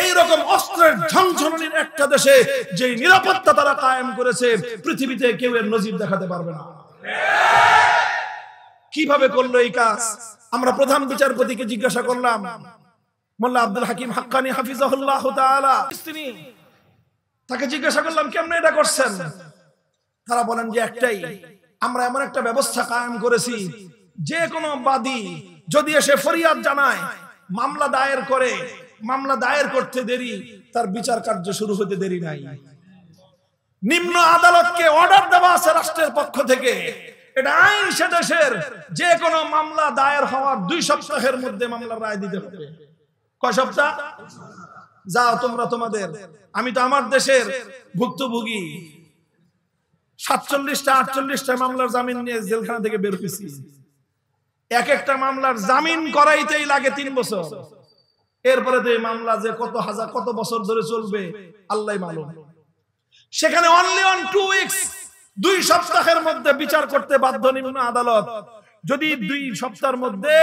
এইরকম অস্ত্রের ঝনঝনানির একটা দেশে যে নিরাপত্তা তারা কায়েম করেছে, পৃথিবীতে কেউ এর নজির দেখাতে পারবে না। কিভাবে করলো এই কাজ? আমরা প্রধান বিচারপতিকে জিজ্ঞাসা করলাম, মোল্লা আব্দুল হাকিম হাক্কানি হাফিজাহুল্লাহ তাআলা, তাকে জিজ্ঞাসা করলাম কেমনে এটা করছেন? তারা বলেন যে একটাই, আমরা এমন একটা ব্যবস্থা কায়েম করেছি, যে কোনো বাদী যদি এসে ফরিয়াদ জানায়, মামলা দায়ের করে, মামলা দায়ের করতে দেরি, তার বিচার কার্য শুরু হতে দেরি নাই। নিম্ন আদালতকে অর্ডার দেওয়া আছে রাষ্ট্রের পক্ষ থেকে, এটা আইন, সে দেশের যে কোনো মামলা দায়ের হওয়ার 2 সপ্তাহের মধ্যে মামলার রায় দিতে হবে। কয় সপ্তাহ? যাও তোমরা তোমাদের, আমি তো আমার দেশের ভুক্তভোগী, 47টা 48টা মামলার জামিন নিয়ে জেলখানা থেকে বের হয়েছি। এক একটা মামলার জামিন করাইতেই লাগে 3 বছর। এরপরে তো এই মামলা যে কত বছর ধরে চলবে আল্লাহই মালুম। সেখানে অনলি অন 2 উইকস, 2 সপ্তাহের মধ্যে বিচার করতে বাধ্য নিম্ন আদালত। যদি 2 সপ্তাহের মধ্যে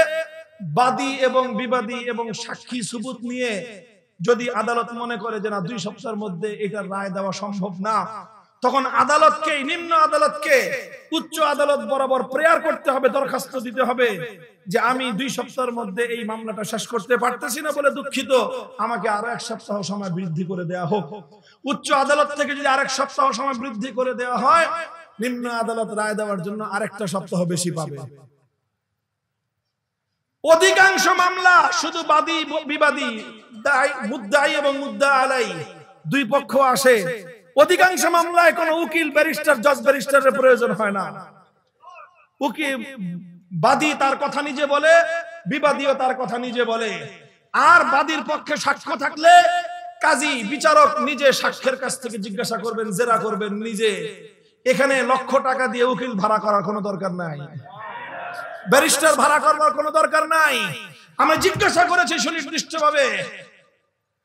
বাদী এবং বিবাদী এবং সাক্ষী সুবুত নিয়ে যদি আদালত মনে করে যে না 2 সপ্তাহের মধ্যে এটার রায় দেওয়া সম্ভব না, তখন আদালতকে, নিম্ন আদালতকে উচ্চ আদালত বরাবর প্রেয়ার করতে হবে, দরখাস্ত দিতে হবে যে আমি 2 সপ্তাহের মধ্যে এই মামলাটা শেষ করতে পারতেছি না বলে দুঃখিত, আমাকে আরো 1 সপ্তাহ সময় বৃদ্ধি করে দেয়া হোক। উচ্চ আদালত থেকে যদি আরেক সপ্তাহ সময় বৃদ্ধি করে দেওয়া হয়, নিম্ন আদালত রায় দেওয়ার জন্য আরেকটা সপ্তাহ বেশি পাবে। অধিকাংশ মামলা শুধু বাদী বিবাদী, মুদ্দাই এবং মুদ্দা আলাই 2 পক্ষ আসে। অধিকাংশ মামলায় কোনো উকিল, ব্যারিস্টার, জজ ব্যারিস্টারের প্রয়োজন হয় না। উকিল, বাদী তার কথা নিজে বলে, বিবাদীও তার কথা নিজে বলে। আর বাদীর পক্ষে সাক্ষ্য থাকলে কাজী, বিচারক নিজে সাক্ষ্যের কাছ থেকে জিজ্ঞাসা করবেন, জেরা করবেন নিজে। এখানে লক্ষ টাকা দিয়ে উকিল ভাড়া করার কোনো দরকার নাই, ব্যারিস্টার ভাড়া করবার কোনো দরকার নাই। আমি জিজ্ঞাসা করেছি সুনির্দিষ্টভাবে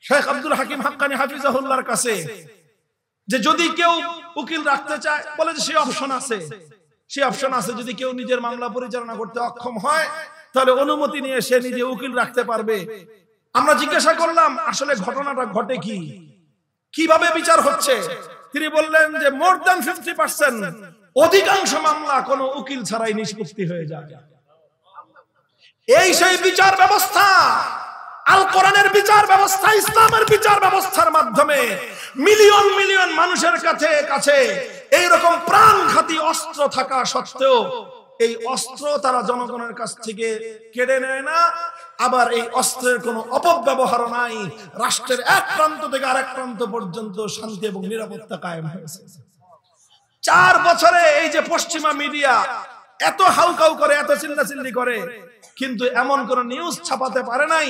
শেখ আব্দুল হাকিম হাক্কানি হাফিজাহুল্লাহর কাছে যে যদি কেউ উকিল রাখতে চায়, বলে যে সেই অপশন আছে, সেই অপশন আছে। যদি কেউ নিজের মামলা পরিচালনা করতে অক্ষম হয়, তাহলে অনুমতি নিয়ে সে নিজে উকিল রাখতে পারবে। আমরা জিজ্ঞাসা করলাম আসলে ঘটনাটা ঘটে কি, কিভাবে বিচার হচ্ছে? তিনি বললেন যে মোর দ্যান 50%, অধিকাংশ মামলা কোনো উকিল ছাড়াই নিষ্পত্তি হয়ে যায়। এই সেই বিচার ব্যবস্থা, আল কোরআনের বিচার ব্যবস্থা, ইসলামের বিচার ব্যবস্থার মাধ্যমে মিলিয়ন মিলিয়ন মানুষের কাছে এইরকম প্রাণঘাতী অস্ত্র থাকা সত্ত্বেও এই অস্ত্র তারা জনগণের কাছ থেকে কেড়ে নেয় না। আবার এই অস্ত্রের কোনো অপব্যবহার নাই। রাষ্ট্রের এক প্রান্ত থেকে আরেক প্রান্ত পর্যন্ত শান্তি এবং নিরাপত্তা কায়েম হয়েছে। 4 বছরে এই যে পশ্চিমা মিডিয়া এত হাউকাউ করে, এত চিল্লাচিল্লি করে, কিন্তু এমন কোন নিউজ ছাপাতে পারে নাই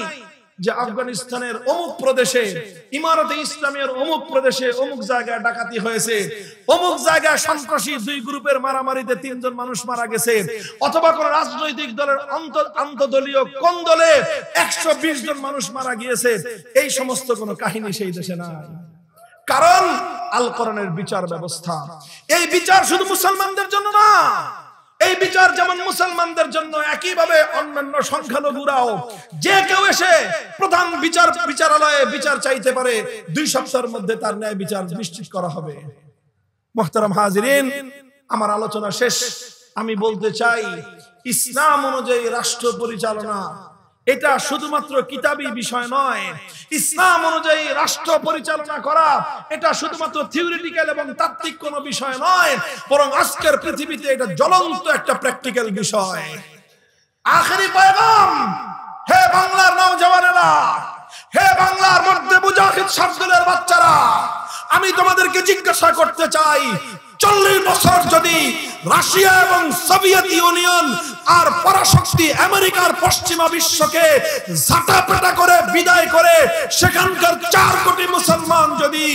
যে আফগানিস্তানের অমুক প্রদেশে ইমারতে ইসলামের অমুক প্রদেশে অমুক জায়গায় ডাকাতি হয়েছে, অমুক জায়গায় সন্ত্রাসী দুই গ্রুপের মারামারিতে 3 জন মানুষ মারা গেছে, অথবা কোন রাজনৈতিক দলের আন্তদলীয় কোন্দলে 120 জন মানুষ মারা গিয়েছে। এই সমস্ত কোন কাহিনী সেই দেশে নাই। কারণ আল কোরআনের বিচার ব্যবস্থা, এই বিচার শুধু মুসলমানদের জন্য না, এই বিচার যেমন মুসলমানদের জন্য, একইভাবে অন্যান্য সংখ্যালঘুরাও যে কেউ এসে প্রধান বিচারালয়ে বিচার চাইতে পারে, 2 সপ্তাহের মধ্যে তার ন্যায় বিচার নিশ্চিত করা হবে। মুহতারাম হাজিরিন, আমার আলোচনা শেষ। আমি বলতে চাই, ইসলাম অনুযায়ী রাষ্ট্র পরিচালনা এটা শুধুমাত্র কিতাবী বিষয় নয়। ইসলাম অনুযায়ী রাষ্ট্র পরিচালনা করা এটা শুধুমাত্র থিওরিটিক্যাল এবং তাত্ত্বিক কোনো বিষয় নয়, বরং আজকের পৃথিবীতে এটা জ্বলন্ত একটা প্র্যাকটিক্যাল বিষয়। আখেরি পয়গাম, হে বাংলার নওজওয়ানেরা, হে বাংলার মধ্যে মুজাহিদ শাবদুলের বাচ্চারা, আমি তোমাদেরকে জিজ্ঞাসা করতে চাই, 40 বছর যদি রাশিয়া এবং সোভিয়েত ইউনিয়ন আর পরাশক্তি আমেরিকার পশ্চিমা বিশ্বকে ঝাঁটাপেটা করে বিদায় করে সেখানকার 4 কোটি মুসলমান যদি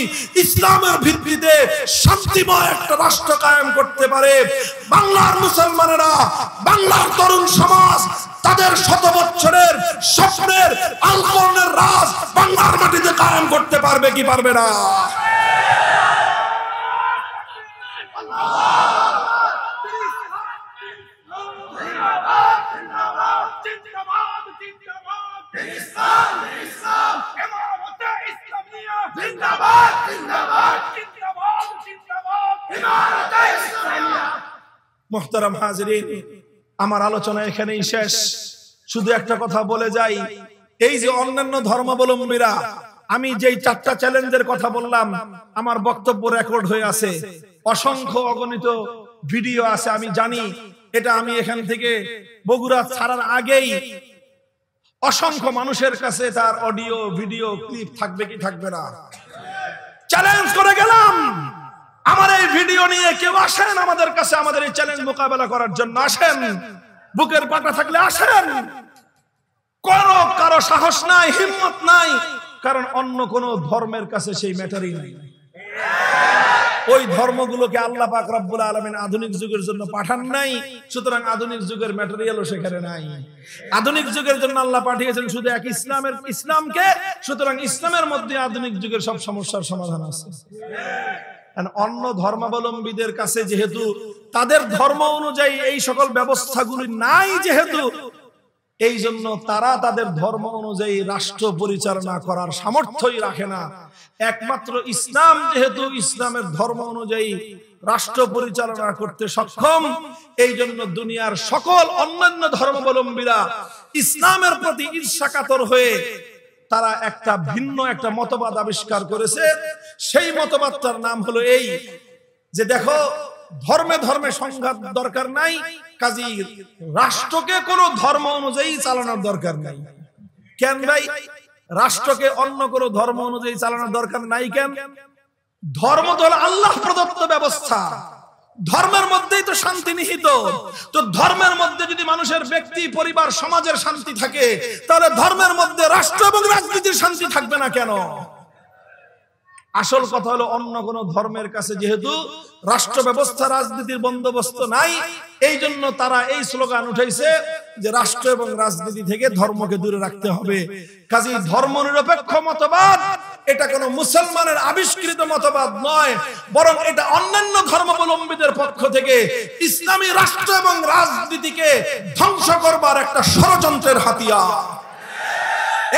ইসলামের ভিত্তিতে শান্তিময় একটা রাষ্ট্র কায়েম করতে পারে, বাংলার মুসলমানেরা, বাংলার তরুণ সমাজ তাদের 100 বছরের স্বপ্নের আল কোরআনের রাজ বাংলার মাটিতে কায়েম করতে পারবে কি পারবে না? মুহতারাম হাজিরিন, আমার আলোচনা এখানেই শেষ। শুধু একটা কথা বলে যাই, এই যে অন্যান্য ধর্মাবলম্বীরা, আমি যেই 4টা চ্যালেঞ্জের কথা বললাম, আমার বক্তব্য রেকর্ড হয়ে আছে, অসংখ্য অগণিত ভিডিও আছে। আমি জানি এটা আমি এখান থেকে বগুড়া ছাড়ার আগেই অসংখ্য মানুষের কাছে তার অডিও ভিডিও ক্লিপ থাকবে কি থাকবে না। চ্যালেঞ্জ করে গেলাম, আমার এই ভিডিও নিয়ে কেউ আসেন আমাদের কাছে, আমাদের এই চ্যালেঞ্জ মোকাবেলা করার জন্য আসেন, বুকের পাটা থাকলে আসেন। কারো সাহস নাই, হিম্মত নাই, কারণ অন্য কোন ধর্মের কাছে সেই ম্যাটারই নাই। ওই ধর্মগুলোকে আল্লাহ পাক রব্বুল আলামিন আধুনিক যুগের জন্য পাঠান নাই, সুতরাং আধুনিক যুগের ম্যাটেরিয়ালও সেখানে নাই। আধুনিক যুগের জন্য আল্লাহ পাঠিয়েছেন শুধু এক ইসলামকে, সুতরাং ইসলামের মধ্যে আধুনিক যুগের সব সমস্যার সমাধান আছে। অন্য ধর্মাবলম্বীদের কাছে যেহেতু তাদের ধর্ম অনুযায়ী এই সকল ব্যবস্থাগুলি নাই, যেহেতু এই জন্য তারা তাদের ধর্ম অনুযায়ী রাষ্ট্র পরিচালনা করার সামর্থ্যই রাখে না। একমাত্র ইসলাম যেহেতু ইসলামের ধর্ম অনুযায়ী রাষ্ট্র পরিচালনা করতে সক্ষম, এই জন্য দুনিয়ার সকল অন্যান্য ধর্মাবলম্বীরা ইসলামের প্রতি ঈর্ষাকাতর হয়ে তারা একটা ভিন্ন একটা মতবাদ আবিষ্কার করেছে। সেই মতবাদটার নাম হলো এই যে, দেখো, ধর্মে ধর্মে সংঘাত দরকার নাই, কাজী রাষ্ট্রকে কোনো ধর্ম অনুযায়ী চালানোর দরকার নাই। কেন ভাই রাষ্ট্রকে অন্য কোনো ধর্ম অনুযায়ী চালানোর দরকার নাই কেন? ধর্ম তো হলো আল্লাহ প্রদত্ত ব্যবস্থা, ধর্মের মধ্যেই তো শান্তি নিহিত। তো ধর্মের মধ্যে যদি মানুষের ব্যক্তি, পরিবার, সমাজের শান্তি থাকে, তাহলে ধর্মের মধ্যে রাষ্ট্র এবং রাজনীতির শান্তি থাকবে না কেন? আসল কথা হলো, অন্য কোন ধর্মের কাছে যেহেতু রাষ্ট্র ব্যবস্থা, রাজনীতির বন্দোবস্ত নাই, এই জন্য তারা এই স্লোগান উঠাইছে যে রাষ্ট্র এবং রাজনীতি থেকে ধর্মকে দূরে রাখতে হবে। কাজেই ধর্মনিরপেক্ষ মতবাদ এটা কোনো মুসলমানের আবিষ্কৃত মতবাদ নয়, বরং এটা অন্যান্য ধর্মাবলম্বীদের পক্ষ থেকে ইসলামী রাষ্ট্র এবং রাজনীতিকে ধ্বংস করবার একটা ষড়যন্ত্রের হাতিয়ার।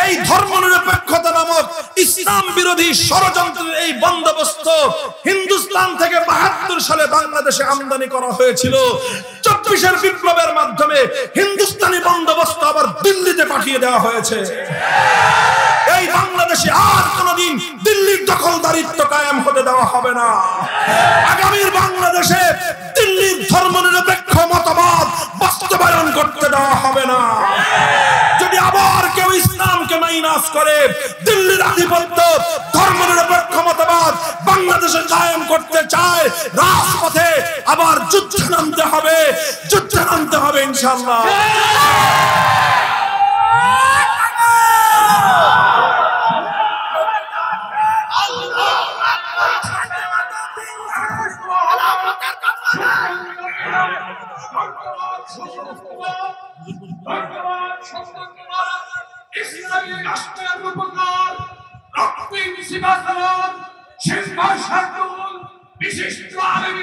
এই ধর্মনিরপেক্ষতা নামক ইসলাম বিরোধী ষড়যন্ত্রের এই বন্দোবস্ত হিন্দুস্তান থেকে ৭২ সালে বাংলাদেশে আমদানি করা হয়েছিল। ২৪-এর বিপ্লবের মাধ্যমে হিন্দুস্তানি বন্দোবস্ত আবার দিল্লিতে পাঠিয়ে দেওয়া হয়েছে। এই বাংলাদেশে আর কোনদিন দিল্লির দখলদারিত্ব কায়েম হতে দেওয়া হবে না। আগামীর বাংলাদেশে দিল্লির ধর্মনিরপেক্ষ মতবাদ বাস্তবায়ন করতে দেওয়া হবে না। যদি আবার কেউ ইসলামকে মাইনাস করে দিল্লির আধিপত্য, ধর্মনিরপেক্ষ মতবাদ বাংলাদেশে কায়েম করতে চায়, রাজপথে আবার যুদ্ধে নামতে হবে। যুদ্ধে আনতে হবে ইনশাআল্লাহ। ইসলামী রাষ্ট্রের রূপকার রক্তি সিংহাসন শেখ শাহজালাল বিশিষ্ট আলেম